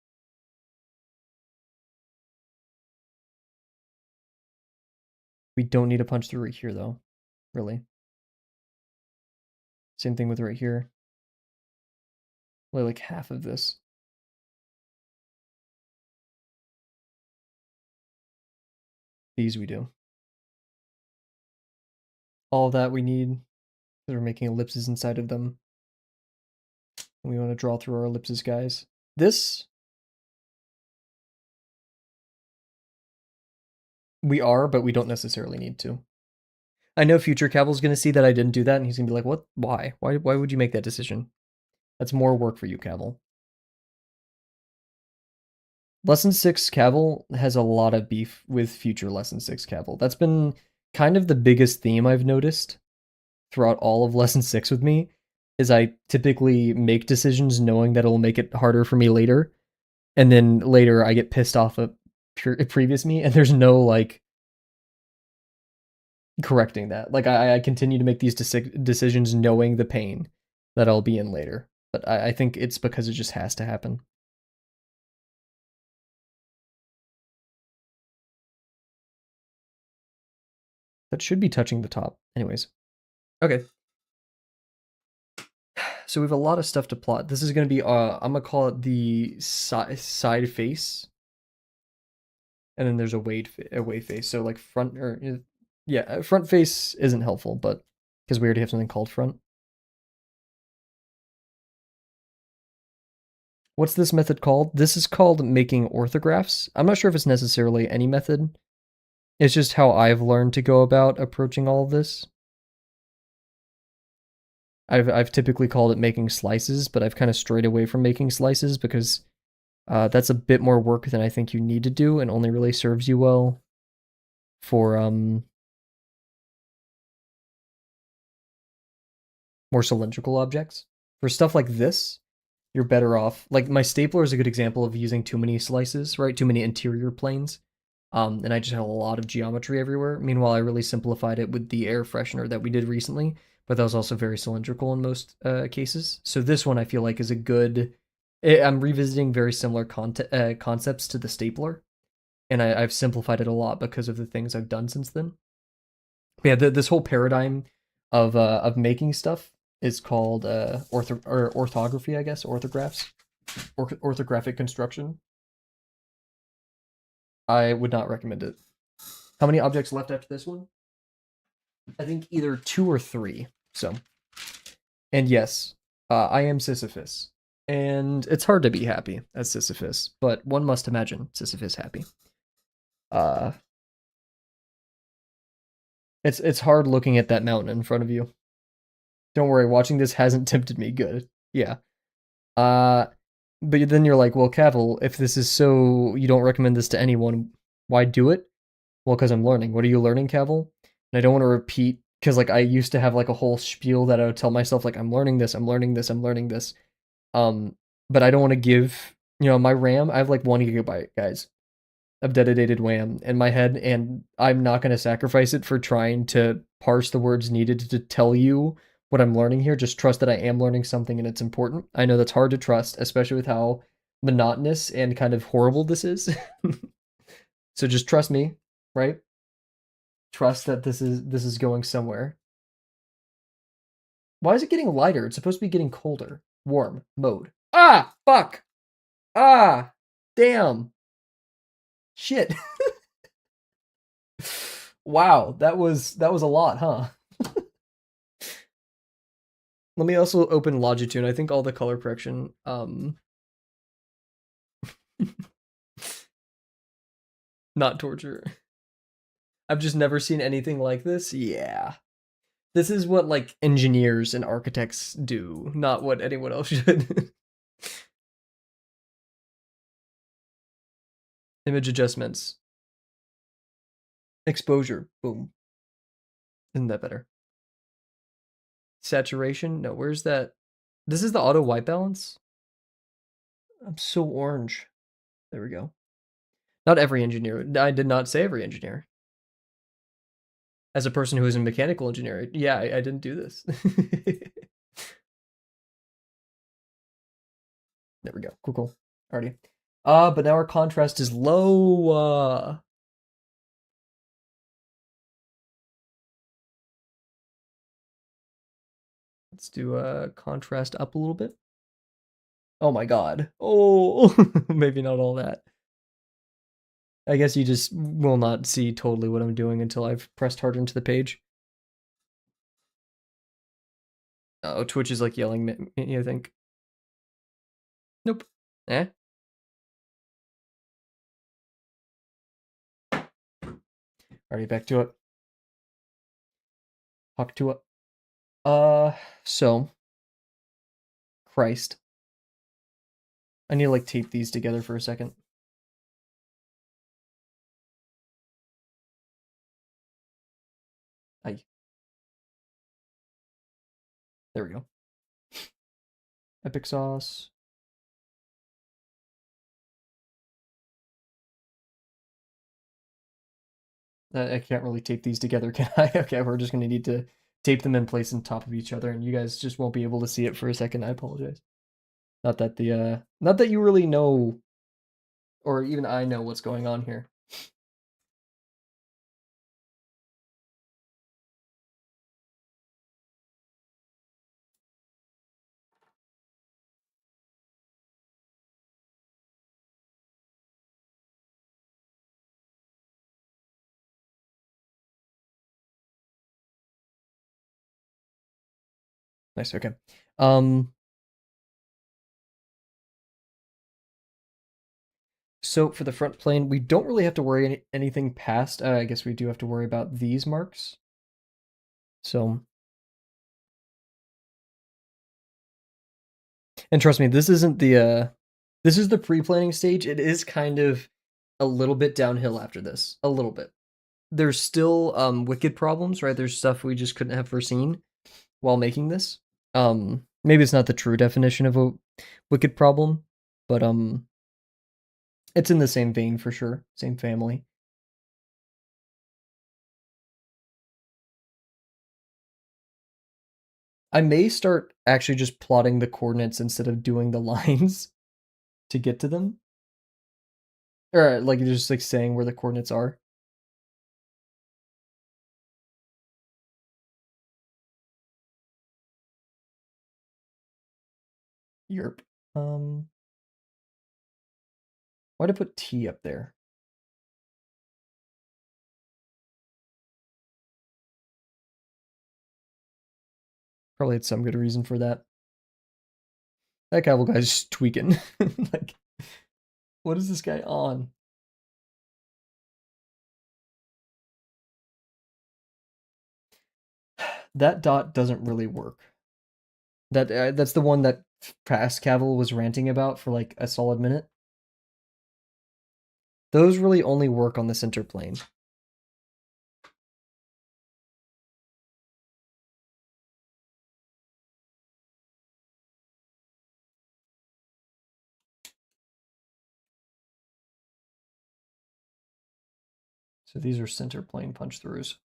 We don't need to punch through right here though, really. Same thing with right here. Only like half of this. These we do. All that we need, because we're making ellipses inside of them. And we want to draw through our ellipses, guys. This, we are, but we don't necessarily need to. I know future Cavel's going to see that I didn't do that, and he's going to be like, what? Why? Why would you make that decision? That's more work for you, Cavel. Lesson 6 Cavel has a lot of beef with future Lesson 6 Cavel. That's been kind of the biggest theme I've noticed throughout all of Lesson 6 with me, is I typically make decisions knowing that it'll make it harder for me later, and then later I get pissed off at previous me, and there's no, like, correcting that. Like, I continue to make these decisions knowing the pain. that I'll be in later. But I think it's because it just has to happen. That should be touching the top. Anyways. Okay. So we have a lot of stuff to plot. This is going to be, I'm going to call it the side face. And then there's a wave face. So like front or, yeah, front face isn't helpful, but because we already have something called front. What's this method called? This is called making orthographs. I'm not sure if it's necessarily any method. It's just how I've learned to go about approaching all of this. I've typically called it making slices, but I've kind of strayed away from making slices because that's a bit more work than I think you need to do, and only really serves you well for more cylindrical objects. For stuff like this, you're better off. Like my stapler is a good example of using too many slices, right? Too many interior planes. And I just had a lot of geometry everywhere. Meanwhile, I really simplified it with the air freshener that we did recently, but that was also very cylindrical in most cases. So this one I feel like is a good. I'm revisiting very similar concepts to the stapler, and I've simplified it a lot because of the things I've done since then. But yeah, this whole paradigm of making stuff is called orthography, I guess, orthographs, orthographic construction. I would not recommend it. How many objects left after this one? I think either 2 or 3. So, and yes, I am Sisyphus, and it's hard to be happy as Sisyphus, but one must imagine Sisyphus happy. Uh, it's hard looking at that mountain in front of you. Don't worry, watching this hasn't tempted me good. Yeah. Uh, but then you're like, well, Kavel, if this is so, you don't recommend this to anyone, why do it? Well, because I'm learning. What are you learning, Kavel? And I don't want to repeat, because like I used to have like a whole spiel that I would tell myself, like, I'm learning this, I'm learning this, I'm learning this. But I don't want to give, my RAM, I have like 1 GB, guys, of dedicated RAM in my head, and I'm not going to sacrifice it for trying to parse the words needed to tell you what I'm learning here. Just trust that I am learning something and it's important. I know that's hard to trust, especially with how monotonous and kind of horrible this is. So just trust me, right? Trust that this is going somewhere. Why is it getting lighter? It's supposed to be getting colder. Warm mode. Ah, fuck. Ah, damn. Shit. Wow, that was a lot, huh? Let me also open Logitune. I think all the color correction not torture. I've just never seen anything like this. Yeah. This is what like engineers and architects do, not what anyone else should. Image adjustments. Exposure. Boom. Isn't that better? Saturation? No, where's that? This is the auto white balance? I'm so orange. There we go. Not every engineer. I did not say every engineer. As a person who is in mechanical engineering, yeah, I didn't do this. There we go. Cool, cool. Alrighty. But now our contrast is low. Let's do contrast up a little bit. Oh my god. Oh, maybe not all that. I guess you just will not see totally what I'm doing until I've pressed harder into the page. Oh, Twitch is like yelling at me, I think. Nope. Eh? Alrighty, back to it. Talk to it. So. Christ. I need to like tape these together for a second. Aye. There we go. Epic sauce. I can't really tape these together, can I? Okay, we're just gonna need to tape them in place on top of each other, and you guys just won't be able to see it for a second. I apologize. Not that you really know, or even I know what's going on here. Nice. Okay. Um. So for the front plane, we don't really have to worry anything past. I guess we do have to worry about these marks. So, and trust me, this isn't this is the pre-planning stage. It is kind of a little bit downhill after this, a little bit. There's still wicked problems, right? There's stuff we just couldn't have foreseen while making this. Maybe it's not the true definition of a wicked problem, but it's in the same vein for sure, same family. I may start actually just plotting the coordinates instead of doing the lines to get to them. Or like just like saying where the coordinates are. Yerp. Why'd I put T up there? Probably had some good reason for that. That Kavel guy's tweaking. Like, what is this guy on? That dot doesn't really work. That's the one that past Kavel was ranting about for like a solid minute. Those really only work on the center plane. So these are center plane punch throughs.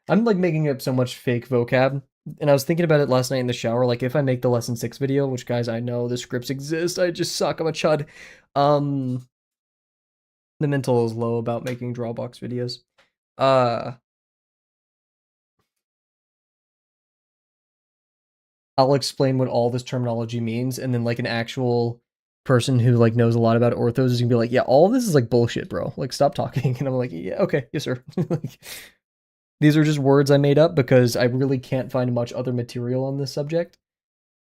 I'm like making up so much fake vocab. And I was thinking about it last night in the shower. Like, if I make the lesson 6 video, which guys, I know the scripts exist, I just suck. I'm a chud. The mental is low about making Drawbox videos. I'll explain what all this terminology means, and then like an actual person who like knows a lot about orthos is gonna be like, yeah, all this is like bullshit, bro. Like, stop talking. And I'm like, yeah, okay, yes, sir. Like, these are just words I made up because I really can't find much other material on this subject.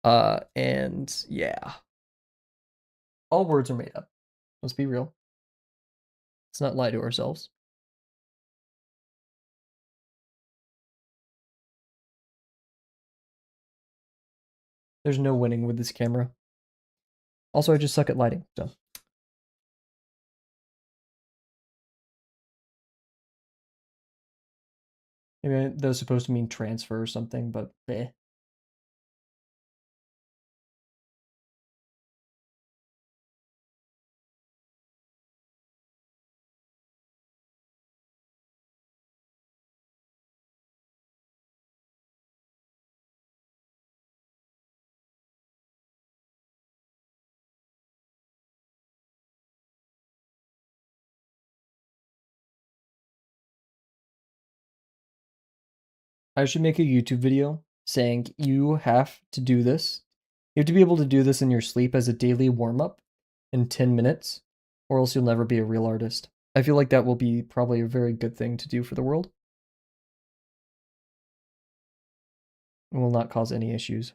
And yeah, all words are made up. Let's be real. Let's not lie to ourselves. There's no winning with this camera. Also, I just suck at lighting, so. Maybe that was supposed to mean transfer or something, but eh. I should make a YouTube video saying you have to do this. You have to be able to do this in your sleep as a daily warm up in 10 minutes, or else you'll never be a real artist. I feel like that will be probably a very good thing to do for the world. It will not cause any issues.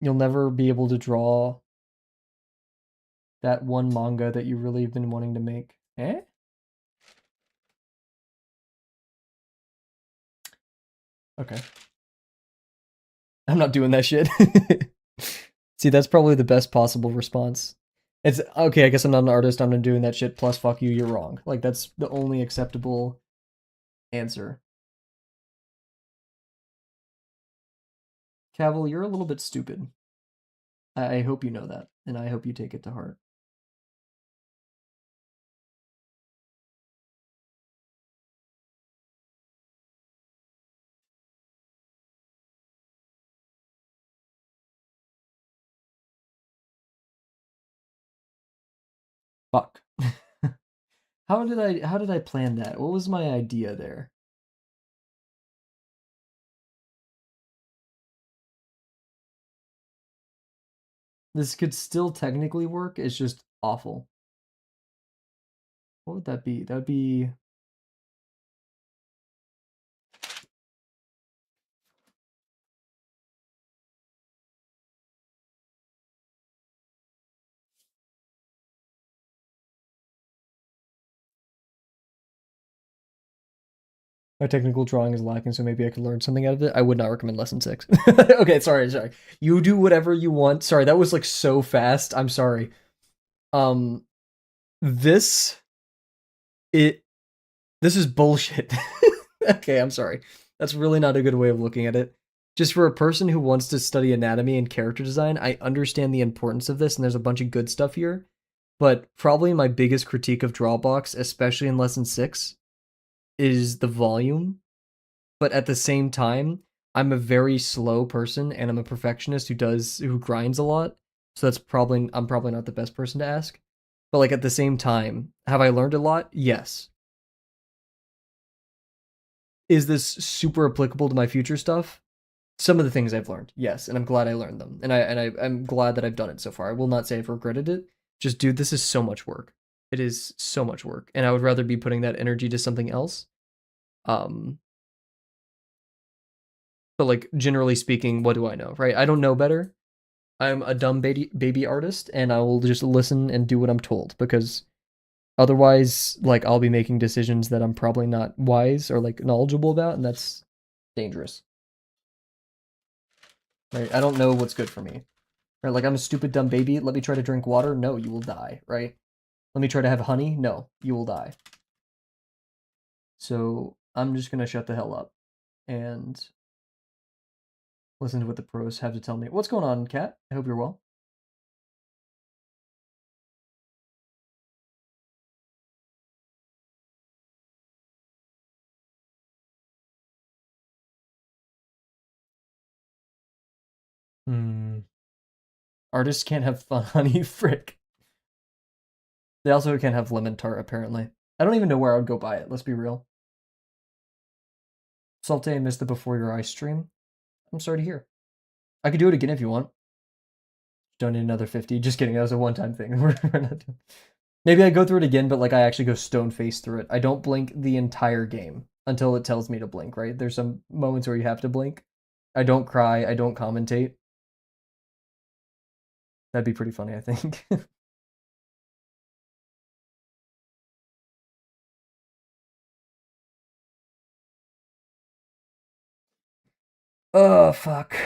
You'll never be able to draw that one manga that you really have been wanting to make. Eh? Okay. I'm not doing that shit. See, that's probably the best possible response. It's okay, I guess I'm not an artist, I'm not doing that shit, plus fuck you, you're wrong. Like, that's the only acceptable answer. Kavel, you're a little bit stupid. I hope you know that, and I hope you take it to heart. Fuck. How did I plan that? What was my idea there? This could still technically work. It's just awful. What would that be? That would be my technical drawing is lacking, so maybe I could learn something out of it. I would not recommend lesson 6. Okay, sorry. You do whatever you want. Sorry, that was like so fast. I'm sorry. Um, this it this is bullshit. Okay, I'm sorry. That's really not a good way of looking at it. Just for a person who wants to study anatomy and character design, I understand the importance of this, and there's a bunch of good stuff here. But probably my biggest critique of Drawbox, especially in lesson 6, is the volume. But at the same time, I'm a very slow person and I'm a perfectionist who grinds a lot. So I'm probably not the best person to ask. But like at the same time, have I learned a lot? Yes. Is this super applicable to my future stuff? Some of the things I've learned, yes, and I'm glad I learned them. I'm glad that I've done it so far. I will not say I've regretted it. Just dude, this is so much work. It is so much work. And I would rather be putting that energy to something else. Um but like generally speaking, what do I know, right? I don't know better. I'm a dumb baby artist and I will just listen and do what I'm told because otherwise like I'll be making decisions that I'm probably not wise or like knowledgeable about and that's dangerous. Right? I don't know what's good for me. Right? Like I'm a stupid dumb baby. Let me try to drink water. No, you will die, right? Let me try to have honey. No, you will die. So I'm just gonna shut the hell up and listen to what the pros have to tell me. What's going on, Kat? I hope you're well. Hmm. Artists can't have fun honey, frick. They also can't have lemon tart, apparently. I don't even know where I would go buy it, let's be real. Salte missed the Before Your Eyes stream. I'm sorry to hear. I could do it again if you want. Don't need another 50. Just kidding, that was a one-time thing. Maybe I go through it again, but like I actually go stone face through it. I don't blink the entire game until it tells me to blink, right? There's some moments where you have to blink. I don't cry, I don't commentate. That'd be pretty funny, I think. Oh, fuck.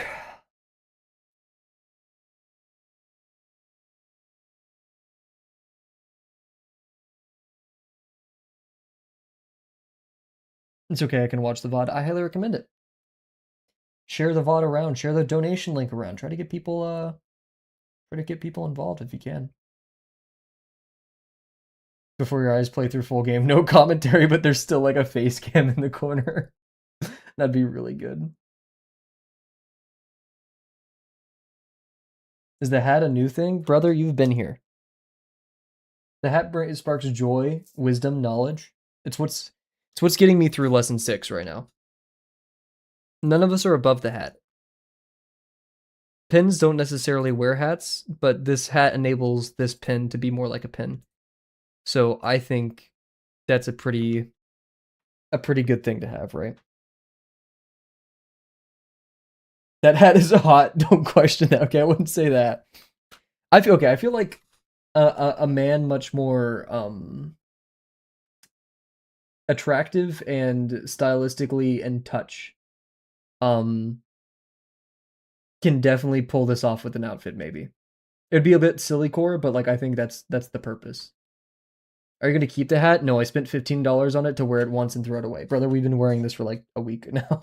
It's okay, I can watch the VOD. I highly recommend it. Share the VOD around, share the donation link around. Try to get people involved if you can. Before Your Eyes play through full game, no commentary, but there's still like a face cam in the corner. That'd be really good. Is the hat a new thing? Brother, you've been here. The hat sparks joy, wisdom, knowledge. It's what's getting me through lesson 6 right now. None of us are above the hat. Pins don't necessarily wear hats, but this hat enables this pin to be more like a pin. So I think that's a pretty good thing to have, right? That hat is hot. Don't question that. Okay, I wouldn't say that. I feel like a man much more attractive and stylistically in touch um can definitely pull this off with an outfit maybe. It'd be a bit silly core, but like I think that's the purpose. Are you gonna keep the hat? No, I spent $15 on it to wear it once and throw it away. Brother, we've been wearing this for like a week now.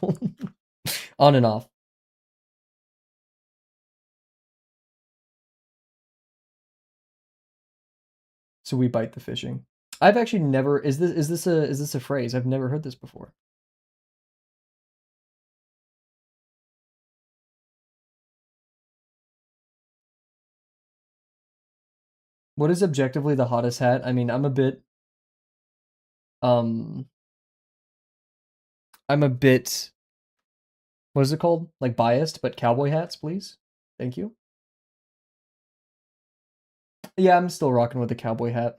On and off. So we bite the fishing. I've actually never is this a phrase? I've never heard this before. What is objectively the hottest hat? I mean, um I'm a bit what is it called? Like biased, but cowboy hats, please. Thank you. Yeah, I'm still rocking with the cowboy hat.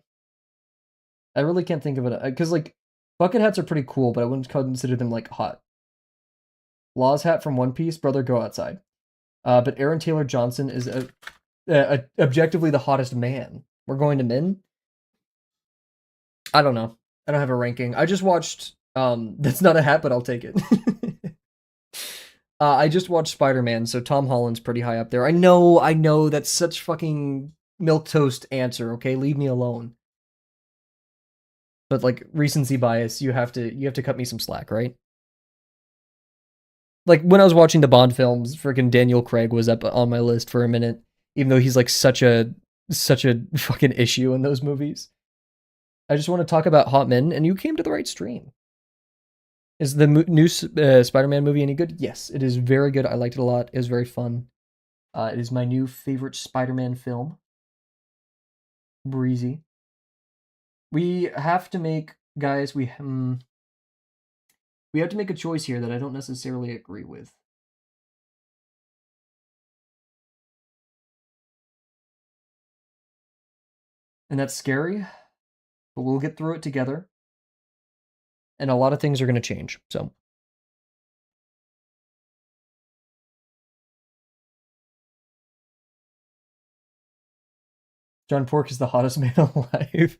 I really can't think of it because like bucket hats are pretty cool, but I wouldn't consider them like hot. Law's hat from One Piece, brother, go outside. But Aaron Taylor Johnson is objectively the hottest man. We're going to men. I don't know. I don't have a ranking. I just watched. That's not a hat, but I'll take it. I just watched Spider-Man, so Tom Holland's pretty high up there. I know. That's such fucking milk toast answer. Okay, leave me alone. But like recency bias, you have to cut me some slack, right? Like when I was watching the Bond films, freaking Daniel Craig was up on my list for a minute, even though he's like such a fucking issue in those movies. I just want to talk about hot men, and you came to the right stream. Is the new Spider-Man movie any good? Yes, it is very good. I liked it a lot. It was very fun. It is my new favorite Spider-Man film. Breezy. We have to make, guys. We have to make a choice here that I don't necessarily agree with. And that's scary, but we'll get through it together. And a lot of things are going to change. So, John Pork is the hottest man alive.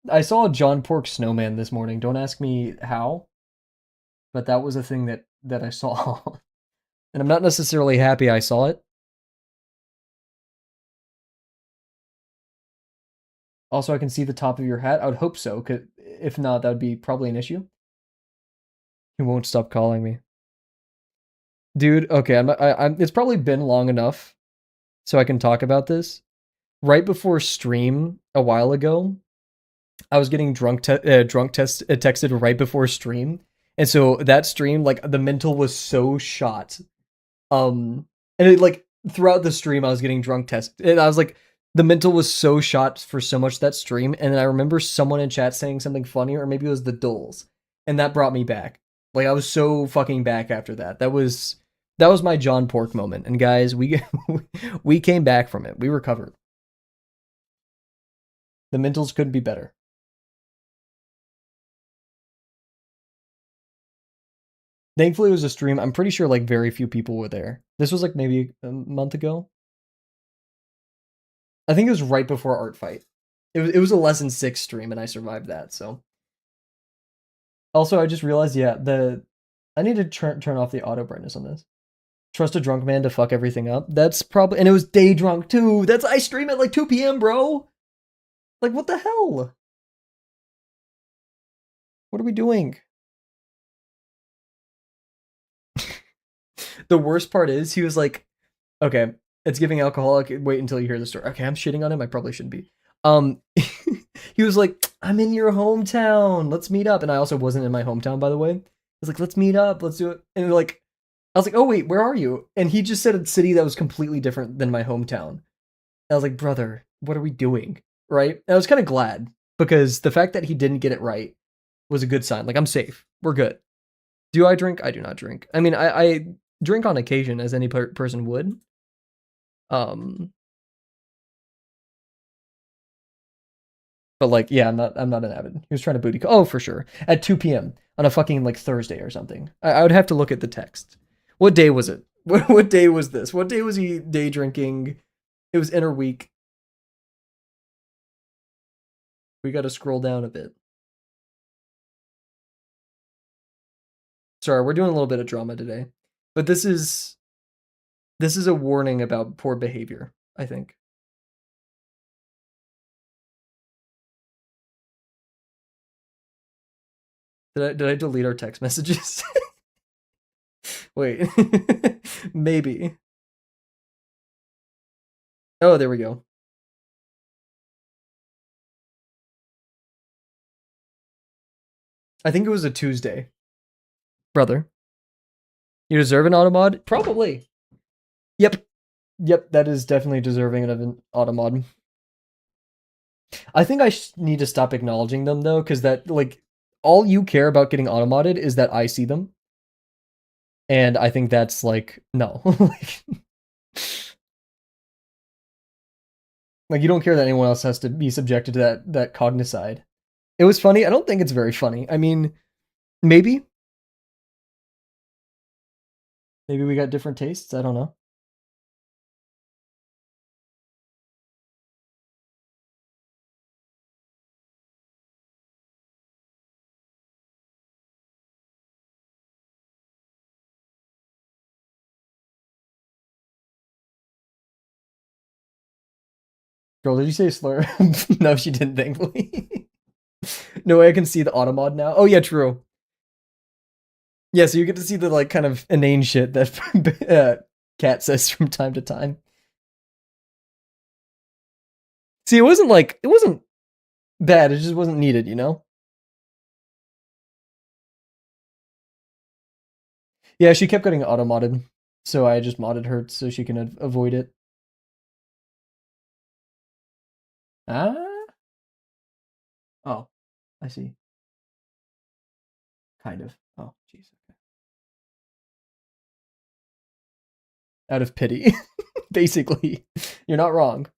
I saw a John Pork snowman this morning. Don't ask me how, but that was a thing that I saw. And I'm not necessarily happy I saw it. Also, I can see the top of your hat. I would hope so, 'cause if not, that would be probably an issue. He won't stop calling me. Dude, okay, I'm it's probably been long enough so I can talk about this. Right before stream a while ago, I was getting texted right before stream. And so that stream, like the mental was so shot. And it like throughout the stream I was getting drunk test and I was like the mental was so shot for so much that stream, and then I remember someone in chat saying something funny, or maybe it was the Dulls, and that brought me back. Like I was so fucking back after that. That was my John Pork moment. And guys, we we came back from it. We recovered. The mentals couldn't be better. Thankfully, it was a stream. I'm pretty sure like very few people were there. This was like maybe a month ago. I think it was right before Art Fight. It was a lesson 6 stream and I survived that. So also I just realized I need to turn off the auto brightness on this. Trust a drunk man to fuck everything up. That's probably, and it was day drunk too. That's, I stream at like 2 p.m. bro. Like what the hell? What are we doing? The worst part is he was like, okay, it's giving alcoholic. Wait until you hear the story. Okay, I'm shitting on him. I probably shouldn't be. He was like, I'm in your hometown. Let's meet up. And I also wasn't in my hometown, by the way. He's like, let's meet up. Let's do it. And like, I was like, oh wait, where are you? And he just said a city that was completely different than my hometown. And I was like, brother, what are we doing? Right? And I was kind of glad because the fact that he didn't get it right was a good sign. Like, I'm safe. We're good. Do I drink? I do not drink. I mean, I drink on occasion, as any person would. But like, yeah, I'm not an avid. He was trying to booty call. Oh, for sure. At 2 p.m. on a fucking like Thursday or something. I would have to look at the text. What day was it? What day was this? What day was he day drinking? It was interweek. We got to scroll down a bit. Sorry, we're doing a little bit of drama today. But this is a warning about poor behavior, I think. Did I delete our text messages? Wait. Maybe. Oh, there we go. I think it was a Tuesday. Brother. You deserve an automod? Probably. Yep. Yep, that is definitely deserving of an automod. I think I need to stop acknowledging them though, because that like all you care about getting automodded is that I see them, and I think that's like no, like you don't care that anyone else has to be subjected to that cognicide. It was funny. I don't think it's very funny. I mean, maybe we got different tastes. I don't know. Girl, did you say slur? No, she didn't. Thankfully. No way I can see the automod now. Oh yeah, true. Yeah, so you get to see the like kind of inane shit that Cat says from time to time. See, it wasn't bad. It just wasn't needed, you know. Yeah, she kept getting auto modded, so I just modded her so she can avoid it. Ah, oh, I see. Kind of. Oh, jeez. Out of pity, basically. You're not wrong.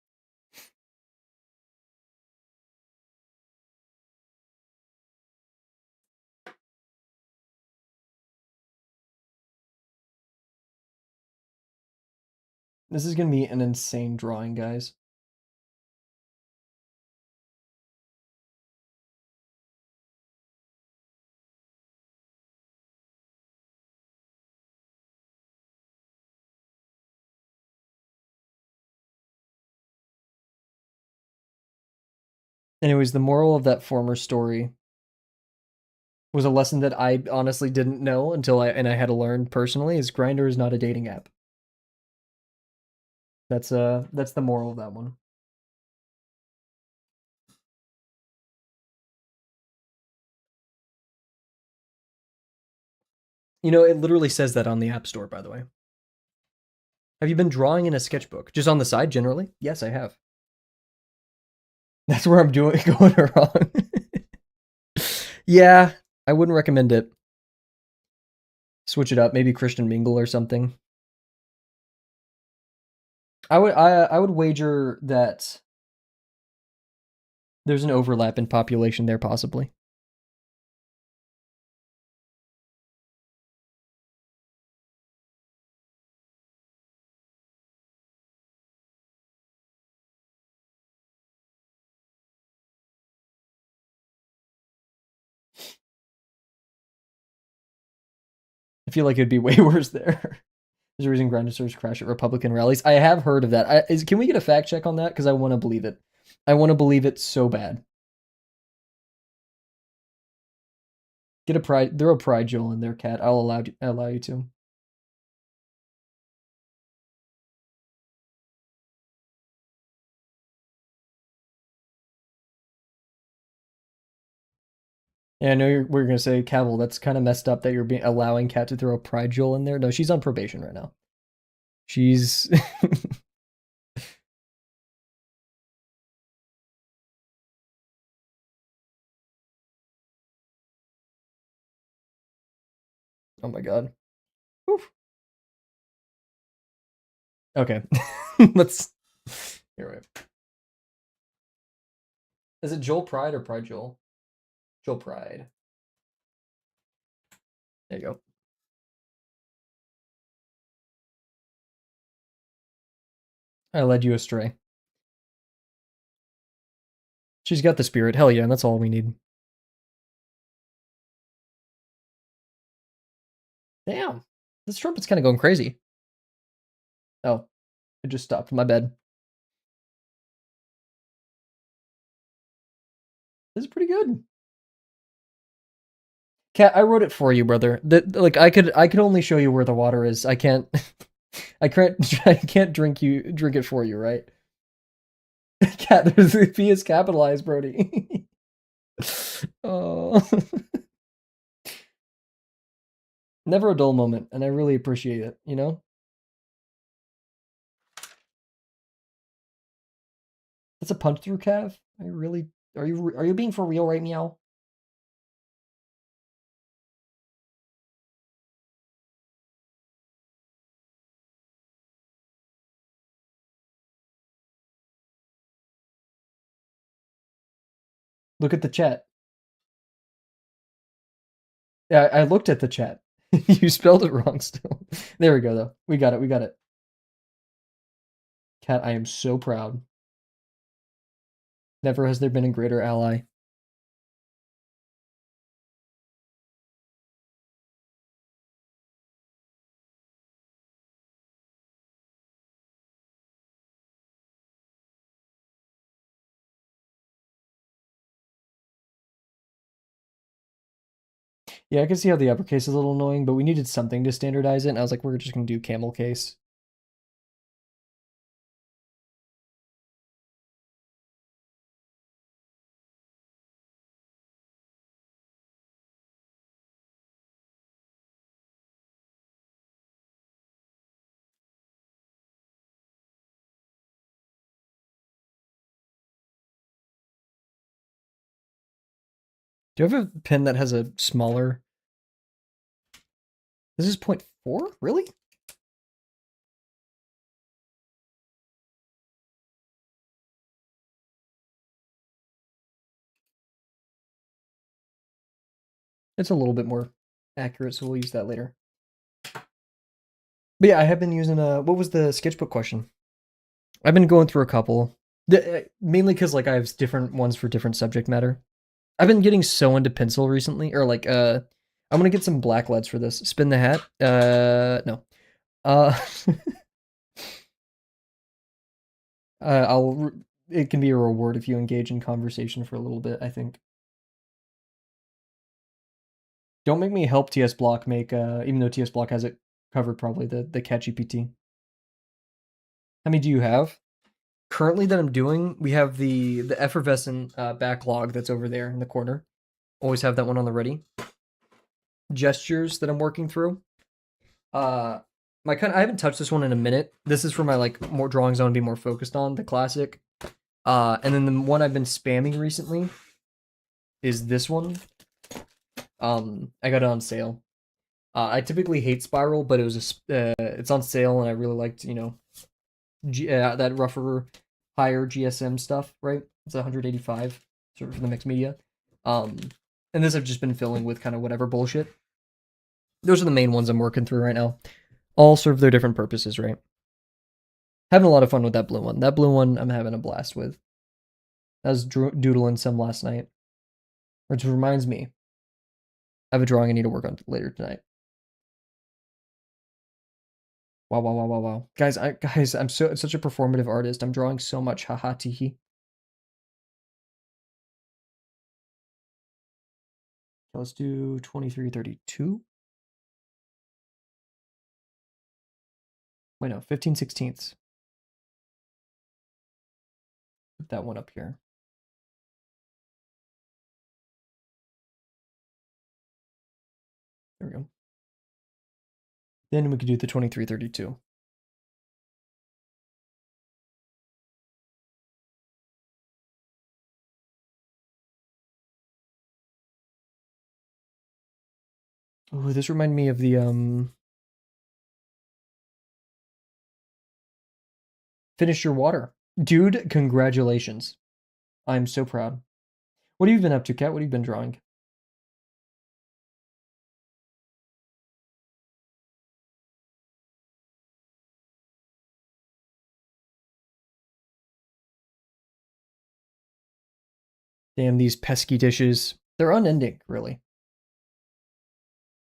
This is gonna be an insane drawing, guys. Anyways, the moral of that former story was a lesson that I honestly didn't know until I had to learn personally is Grindr is not a dating app. That's the moral of that one. You know, it literally says that on the App Store, by the way. Have you been drawing in a sketchbook? Just on the side generally? Yes, I have. That's where I'm doing going wrong. Yeah, I wouldn't recommend it. Switch it up, maybe Christian Mingle or something. I would wager that there's an overlap in population there possibly. I feel like it'd be way worse there. There's a reason grinders crash at Republican rallies. I have heard of that. Can we get a fact check on that? Because I want to believe it. I want to believe it so bad. Get a pride. Throw a pride jewel in there, Cat. I'll allow you to. Yeah, I know we're gonna say Kavel. That's kind of messed up that you're allowing Cat to throw a pride jewel in there. No, she's on probation right now. She's oh my god. Oof. Okay, let's. Here we go. Is it Joel Pride or Pride Joel? Joel Pride. There you go. I led you astray. She's got the spirit. Hell yeah, and that's all we need. Damn. This trumpet's kind of going crazy. Oh, it just stopped. My bad. This is pretty good. Cat, I wrote it for you, brother. That like I could only show you where the water is. I can't I can't drink it for you, right? Cat, there's the P is capitalized, Brody. Oh. Never a dull moment, and I really appreciate it, you know? That's a punch through, Cav? Are you really? Are you being for real right meow? Look at the chat. Yeah, I looked at the chat. You spelled it wrong still. There we go though. We got it. We got it. Cat, I am so proud. Never has there been a greater ally. Yeah, I can see how the uppercase is a little annoying, but we needed something to standardize it, and I was like, we're just gonna do camel case. Do you have a pen that has a smaller? This is 0.4? Really? It's a little bit more accurate, so we'll use that later. But yeah, I have been using what was the sketchbook question? I've been going through a couple. Mainly because like I have different ones for different subject matter. I've been getting so into pencil recently, or like I'm gonna get some black leads for this. Spin the hat. No. Uh, I'll. It can be a reward if you engage in conversation for a little bit, I think. Don't make me help TS Block make even though TS Block has it covered probably the ChatGPT. How many do you have? Currently that I'm doing, we have the effervescent backlog that's over there in the corner. Always have that one on the ready. Gestures that I'm working through. I haven't touched this one in a minute. This is for my like more drawings I want to be more focused on, the classic. And then the one I've been spamming recently is this one. I got it on sale. I typically hate Spiral, but it's on sale, and I really liked that rougher, higher GSM stuff. Right, it's 185 sort of for the mixed media. And this I've just been filling with kind of whatever bullshit. Those are the main ones I'm working through right now. All serve their different purposes, right? Having a lot of fun with that blue one. That blue one I'm having a blast with. I was doodling some last night. Which reminds me, I have a drawing I need to work on later tonight. Wow, wow, wow, wow, wow. Guys, I'm such a performative artist. I'm drawing so much haha teehee. Let's do 2332. Wait, no, 15/16. Put that one up here. There we go. Then we could do the 2332. Oh, this reminded me of the Finish Your Water. Dude, congratulations. I'm so proud. What have you been up to, Kat? What have you been drawing? Damn, these pesky dishes. They're unending, really.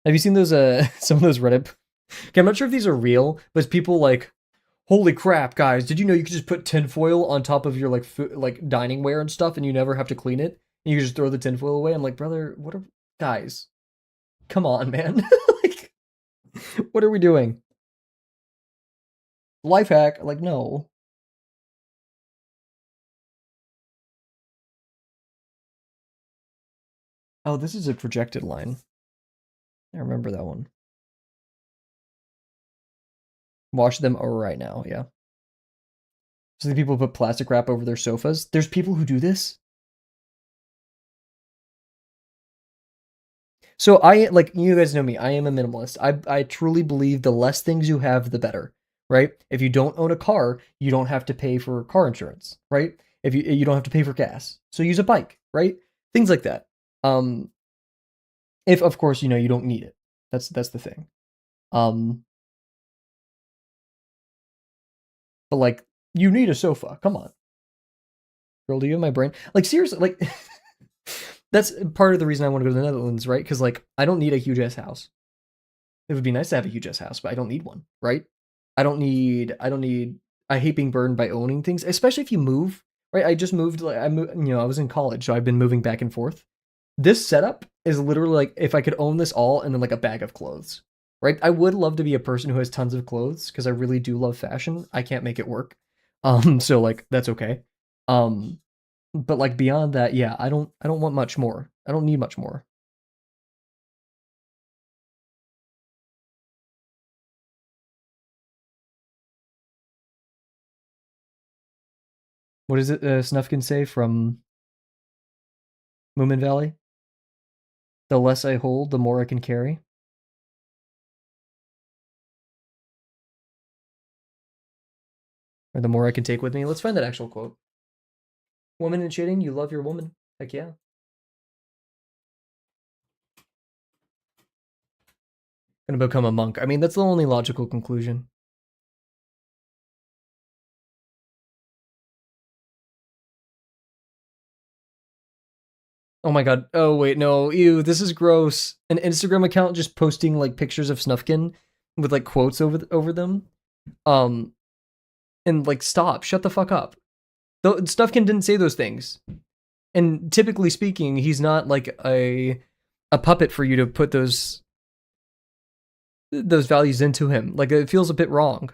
Have you seen those some of those Reddit? Okay, I'm not sure if these are real, but it's people like, holy crap, guys, did you know you could just put tinfoil on top of your like like dining ware and stuff and you never have to clean it? And you can just throw the tinfoil away? I'm like, brother, what are guys? Come on, man. Like, what are we doing? Life hack, like no. Oh, this is a projected line. I remember that one. Watch them right now, yeah. So the people put plastic wrap over their sofas. There's people who do this. So I like you guys know me. I am a minimalist. I truly believe the less things you have, the better. Right? If you don't own a car, you don't have to pay for car insurance. Right? If you don't have to pay for gas, so use a bike. Right? Things like that. Um, if of course you don't need it. That's the thing. Um, but like you need a sofa. Come on, girl. Do you have my brain? Like seriously, like that's part of the reason I want to go to the Netherlands, right? Because like I don't need a huge ass house. It would be nice to have a huge ass house, but I don't need one, right? I don't need I hate being burdened by owning things, especially if you move, right? I just moved like I moved, I was in college, so I've been moving back and forth. This setup is literally like if I could own this all and then like a bag of clothes. Right? I would love to be a person who has tons of clothes because I really do love fashion. I can't make it work. So like that's okay. Um but like beyond that, yeah, I don't want much more. I don't need much more. What is it Snufkin say from Moomin Valley? The less I hold, the more I can carry. Or the more I can take with me. Let's find that actual quote. Woman in shitting, you love your woman. Heck yeah. Gonna become a monk. I mean, that's the only logical conclusion. Oh my god. Oh wait, no. Ew, this is gross. An Instagram account just posting like pictures of Snufkin with like quotes over them. Um and like stop. Shut the fuck up. Though Snufkin didn't say those things. And typically speaking, he's not like a puppet for you to put those values into him. Like it feels a bit wrong.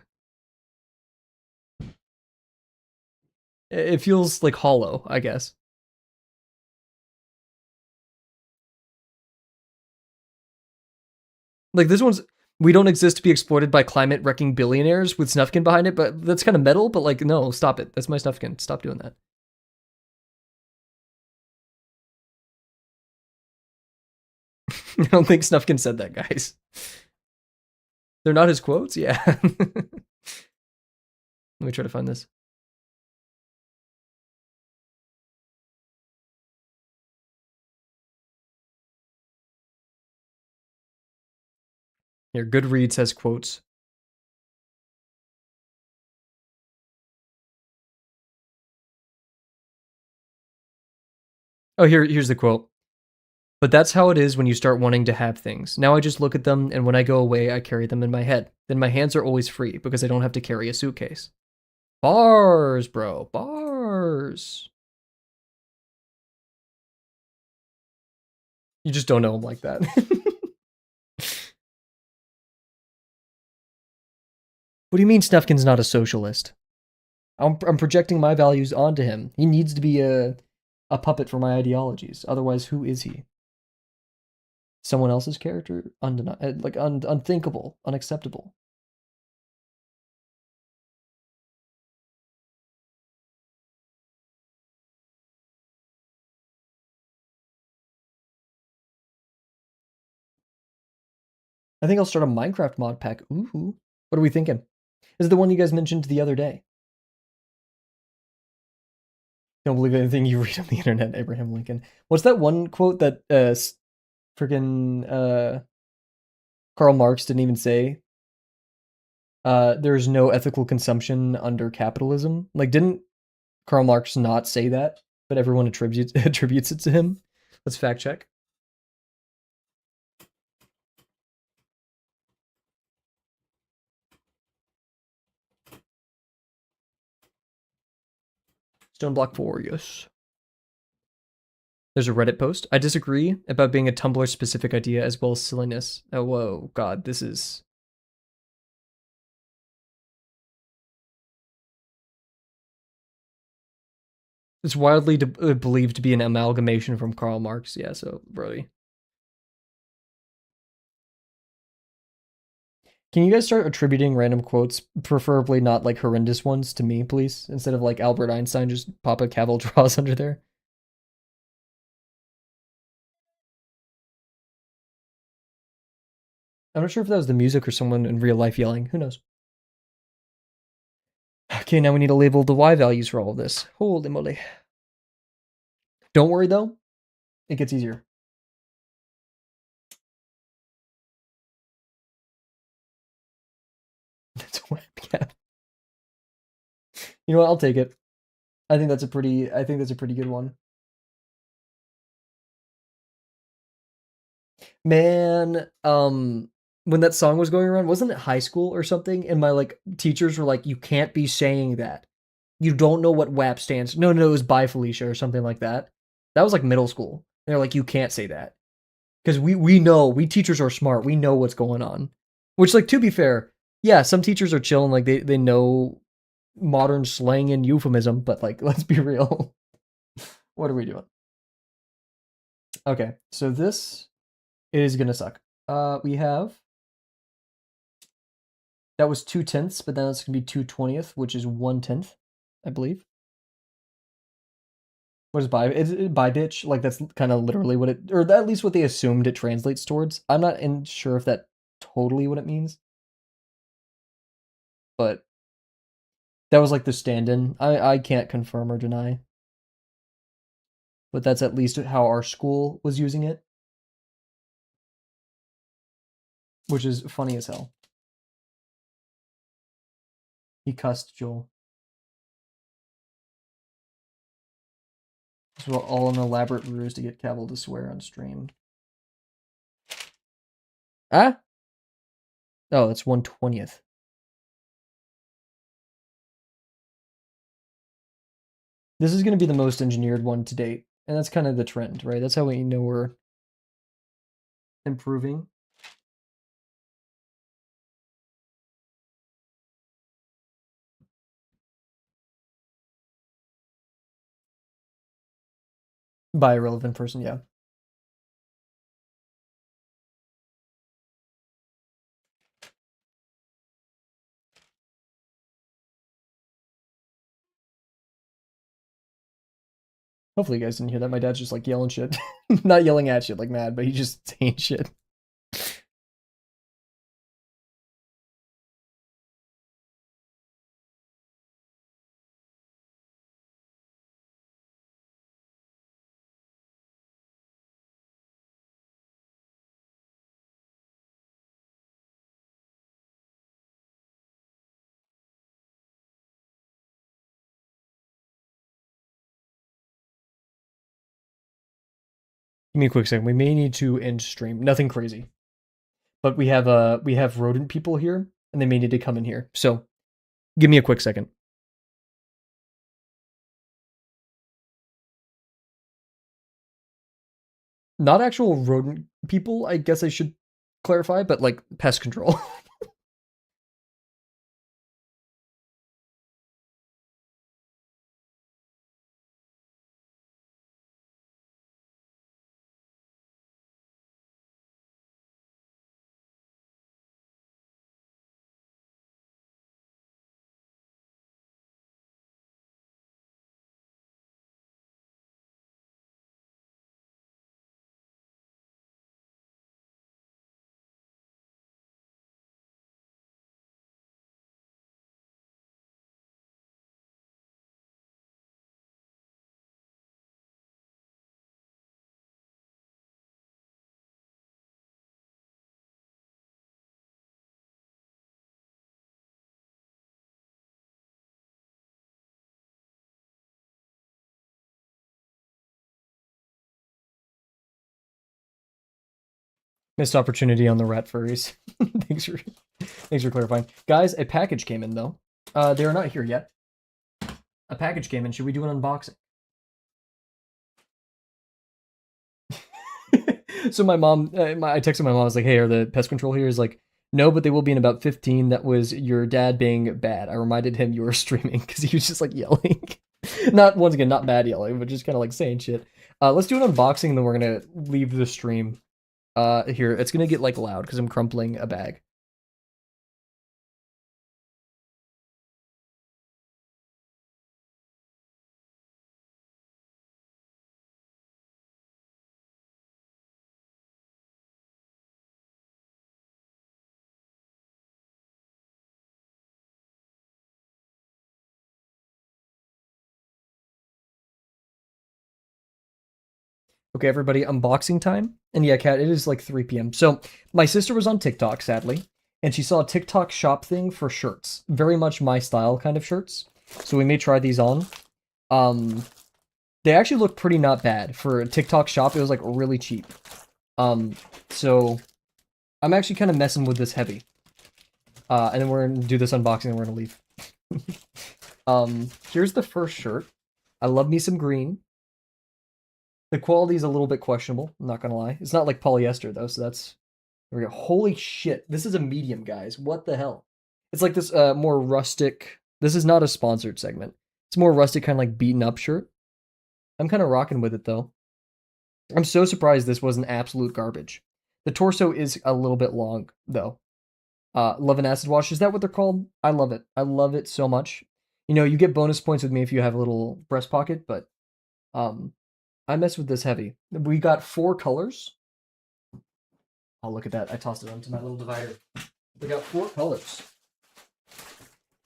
It feels like hollow, I guess. Like this one's we don't exist to be exploited by climate wrecking billionaires with Snufkin behind it, but that's kind of metal, but like no, stop it. That's my Snufkin. Stop doing that. I don't think Snufkin said that, guys. They're not his quotes? Yeah. Let me try to find this. Here, Goodreads has quotes. Oh, here's the quote. But that's how it is when you start wanting to have things. Now I just look at them, and when I go away, I carry them in my head. Then my hands are always free because I don't have to carry a suitcase. Bars, bro. Bars. You just don't know him like that. What do you mean Snufkin's not a socialist? I'm projecting my values onto him. He needs to be a puppet for my ideologies. Otherwise, who is he? Someone else's character? Unthinkable, unacceptable. I think I'll start a Minecraft mod pack. Ooh. What are we thinking? Is it the one you guys mentioned the other day? Don't believe anything you read on the internet, Abraham Lincoln. What's that one quote that freaking Karl Marx didn't even say? There's no ethical consumption under capitalism. Like, didn't Karl Marx not say that? But everyone attributes it to him. Let's fact check. Stone block 4, yes. There's a Reddit post. I disagree about being a Tumblr specific idea as well as silliness. Oh, whoa, God, this is. It's widely believed to be an amalgamation from Karl Marx. Yeah, so, Brody. Can you guys start attributing random quotes, preferably not like horrendous ones, to me, please? Instead of like Albert Einstein, just pop a Kavel draws under there. I'm not sure if that was the music or someone in real life yelling. Who knows? Okay, now we need to label the Y values for all of this. Holy moly. Don't worry though, it gets easier. That's a webcam. You know what? I'll take it. I think that's a pretty good one. Man, when that song was going around, wasn't it high school or something? And my like teachers were like, "You can't be saying that. You don't know what WAP stands." No, no, it was Bye Felicia or something like that. That was like middle school. They're like, "You can't say that." Because we know, we teachers are smart. We know what's going on. Which, like, to be fair, yeah, some teachers are chill and like they know modern slang and euphemism, but like, let's be real. What are we doing? Okay, so this is gonna suck. We have that was 2/10, but then it's gonna be 2/20, which is 1/10, I believe. What is bi? Is it bi bitch? Like that's kind of literally what it, or at least what they assumed it translates towards. I'm not sure if that totally what it means, but that was like the stand-in. I can't confirm or deny, but that's at least how our school was using it, which is funny as hell. He cussed Joel. This was all an elaborate ruse to get Kavel to swear on stream. Ah? Oh, it's 1/20. This is going to be the most engineered one to date, and that's kind of the trend, right? That's how we know we're improving. By a relevant person, yeah. Hopefully you guys didn't hear that. My dad's just like yelling shit. Not yelling at shit like mad, but he's just saying shit. Give me a quick second. We may need to end stream. Nothing crazy. But we have rodent people here, and they may need to come in here. So give me a quick second. Not actual rodent people, I guess I should clarify, but like pest control. Missed opportunity on the rat furries. Thanks for clarifying. Guys, a package came in though. They are not here yet. A package came in. Should we do an unboxing? So my mom, I texted my mom. I was like, "Hey, are the pest control here?" Is like, "No, but they will be in about 15." That was your dad being bad. I reminded him you were streaming because he was just like yelling. Not once again, not bad yelling, but just kind of like saying shit. Let's do an unboxing, and then we're gonna leave the stream. Here, it's gonna get like loud because I'm crumpling a bag. Okay, everybody, unboxing time. And yeah, Kat, it is like 3 p.m. So my sister was on TikTok, sadly, and she saw a TikTok shop thing for shirts. Very much my style kind of shirts. So we may try these on. Um, they actually look pretty not bad. For a TikTok shop, it was like really cheap. So I'm actually kind of messing with this heavy. And then we're gonna do this unboxing and we're gonna leave. Here's the first shirt. I love me some green. The quality is a little bit questionable, I'm not gonna lie. It's not like polyester though, so that's there we go. Holy shit. This is a medium, guys. What the hell? It's like this more rustic. This is not a sponsored segment. It's more rustic, kind of like beaten up shirt. I'm kind of rocking with it though. I'm so surprised this wasn't absolute garbage. The torso is a little bit long though. Love and acid wash. Is that what they're called? I love it. I love it so much. You know, you get bonus points with me if you have a little breast pocket, but I mess with this heavy. We got 4 colors. Oh, look at that. I tossed it onto my little divider. We got 4 colors.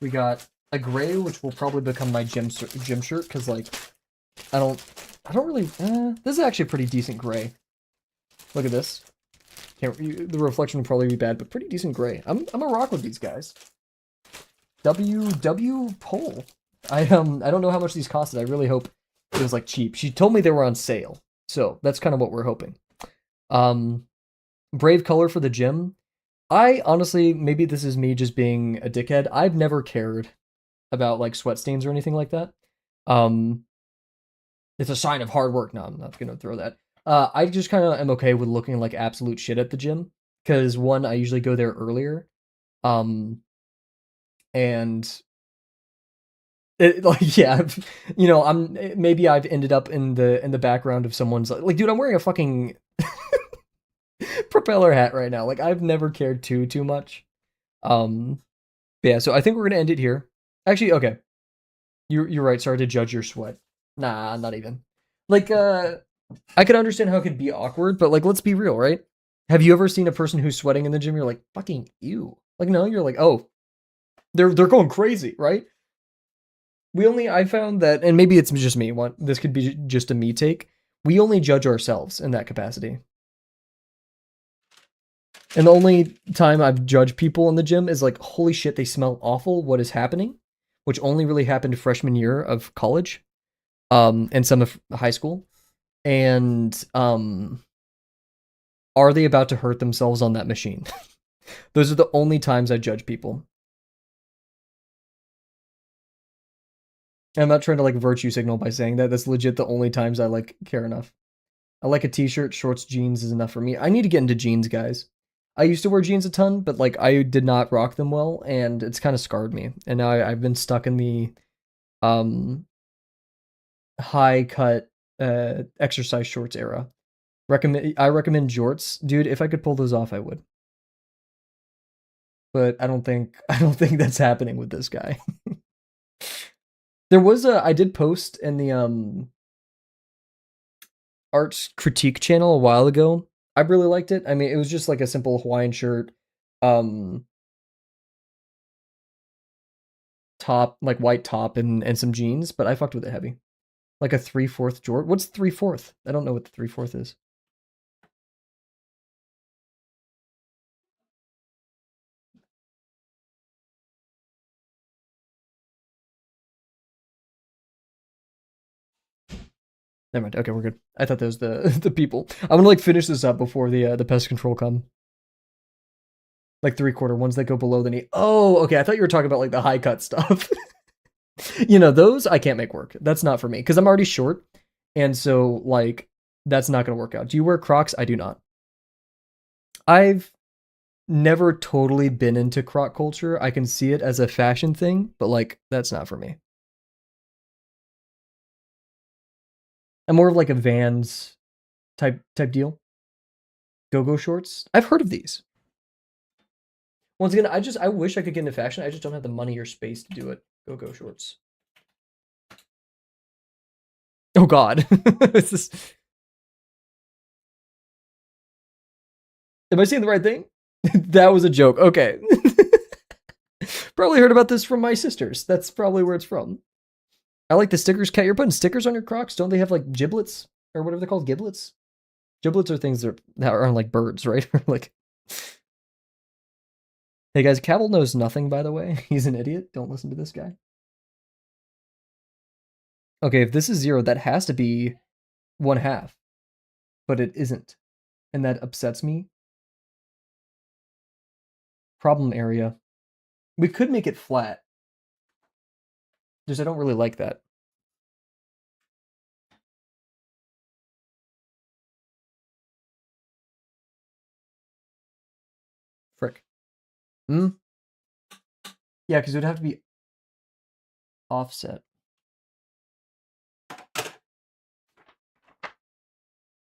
We got a gray, which will probably become my gym shirt, because, like, I don't really, this is actually a pretty decent gray. Look at this. The reflection would probably be bad, but pretty decent gray. I'm a rock with these guys. W Pole. I don't know how much these costed. I really hope it was like cheap. She told me they were on sale, so that's kind of what we're hoping. Brave color for the gym. I honestly, maybe this is me just being a dickhead. I've never cared about like sweat stains or anything like that. It's a sign of hard work. No, I'm not gonna throw that. I just kind of am okay with looking like absolute shit at the gym because one, I usually go there earlier, and it, like yeah, you know, maybe I've ended up in the background of someone's like, dude, I'm wearing a fucking propeller hat right now. Like I've never cared too much. But yeah, so I think we're gonna end it here. Actually, okay, you're right. Sorry to judge your sweat. Nah, not even. Like I could understand how it could be awkward, but like let's be real, right? Have you ever seen a person who's sweating in the gym? You're like, fucking ew. Like no, you're like, oh, they're going crazy, right? I found that, and maybe it's just me. This could be just a me take. We only judge ourselves in that capacity. And the only time I've judged people in the gym is like, holy shit, they smell awful. What is happening? Which only really happened freshman year of college, and some of high school. And are they about to hurt themselves on that machine? Those are the only times I judge people. I'm not trying to like virtue signal by saying that. That's legit the only times I like care enough. I like a t-shirt, shorts, jeans is enough for me. I need to get into jeans, guys. I used to wear jeans a ton, but like I did not rock them well, and it's kind of scarred me. And now I've been stuck in the high cut exercise shorts era. I recommend jorts, dude. If I could pull those off, I would. But I don't think that's happening with this guy. There was I did post in the arts critique channel a while ago. I really liked it. I mean, it was just like a simple Hawaiian shirt, top, like white top and some jeans, but I fucked with it heavy. Like a 3/4 jort. What's 3/4? I don't know what the 3/4 is. Never mind. Okay, we're good. I thought that was the the people. I'm gonna like finish this up before the pest control come. Like 3/4 ones that go below the knee. Oh, okay. I thought you were talking about like the high cut stuff. You know, those I can't make work. That's not for me because I'm already short, and so like that's not gonna work out. Do you wear Crocs? I do not. I've never totally been into Croc culture. I can see it as a fashion thing, but like that's not for me. I'm more of like a Vans type deal. Go-go shorts. I've heard of these. Once again, I wish I could get into fashion. I just don't have the money or space to do it. Go-go shorts. Oh God. Is this... Am I saying the right thing? That was a joke. Okay. Probably heard about this from my sisters. That's probably where it's from. I like the stickers. Kat, you're putting stickers on your Crocs? Don't they have like giblets? Or whatever they're called? Giblets? Giblets are things that are like birds, right? Like, hey guys, Kavel knows nothing, by the way. He's an idiot. Don't listen to this guy. Okay, if this is 0, that has to be 1/2, but it isn't, and that upsets me. Problem area. We could make it flat. Just I don't really like that. Frick. Hmm? Yeah, because it would have to be offset.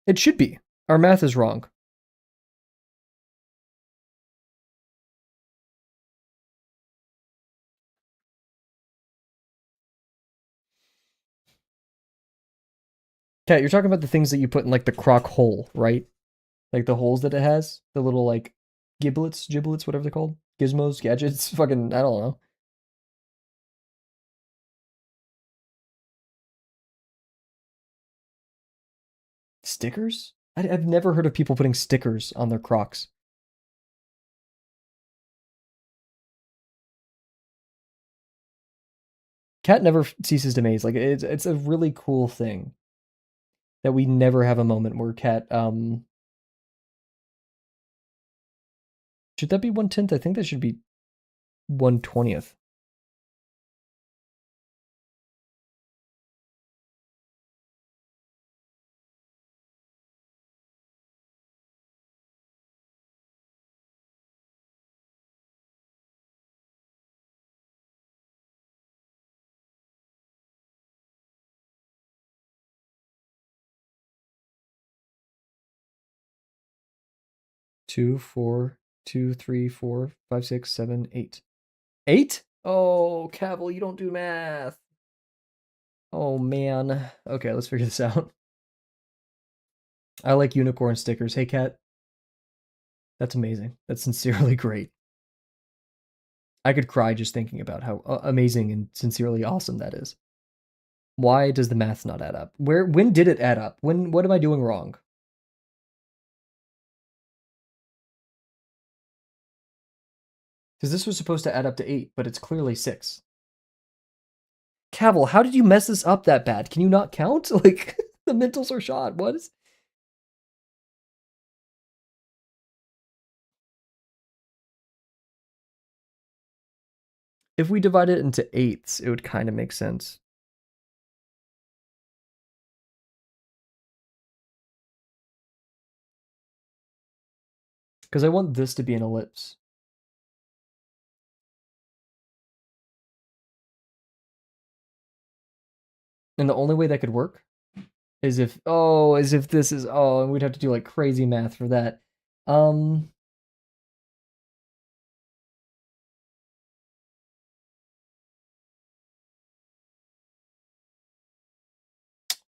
It should be. Our math is wrong. Kat, you're talking about the things that you put in like the crock hole, right? Like the holes that it has, the little like giblets, whatever they're called, gizmos, gadgets, fucking I don't know. Stickers? I've never heard of people putting stickers on their Crocs. Cat never ceases to amaze. Like it's a really cool thing that we never have a moment where Cat should that be 1/10? I think that should be 1/20th. Two, 4, 2, 3, 4, 5, 6, 7, 8. 8? Oh, Cavill, you don't do math. Oh man. Okay, let's figure this out. I like unicorn stickers. Hey, Cat. That's amazing. That's sincerely great. I could cry just thinking about how amazing and sincerely awesome that is. Why does the math not add up? When did it add up? What am I doing wrong? Because this was supposed to add up to 8, but it's clearly 6. Cavill, how did you mess this up that bad? Can you not count? Like, the mentals are shot. What is... If we divide it into 8ths, it would kind of make sense. Because I want this to be an ellipse. And the only way that could work is if, as if this is, and we'd have to do like crazy math for that. We're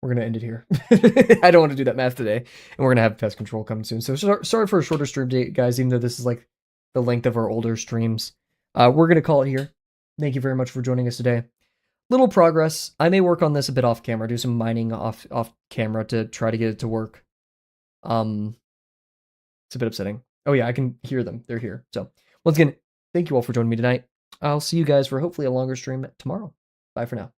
gonna end it here. I don't want to do that math today, and we're gonna have pest control coming soon. So sorry for a shorter stream date, guys. Even though this is like the length of our older streams, we're gonna call it here. Thank you very much for joining us today. Little progress. I may work on this a bit off camera, do some mining off camera to try to get it to work. It's a bit upsetting. Oh yeah, I can hear them. They're here. So once again, thank you all for joining me tonight. I'll see you guys for hopefully a longer stream tomorrow. Bye for now.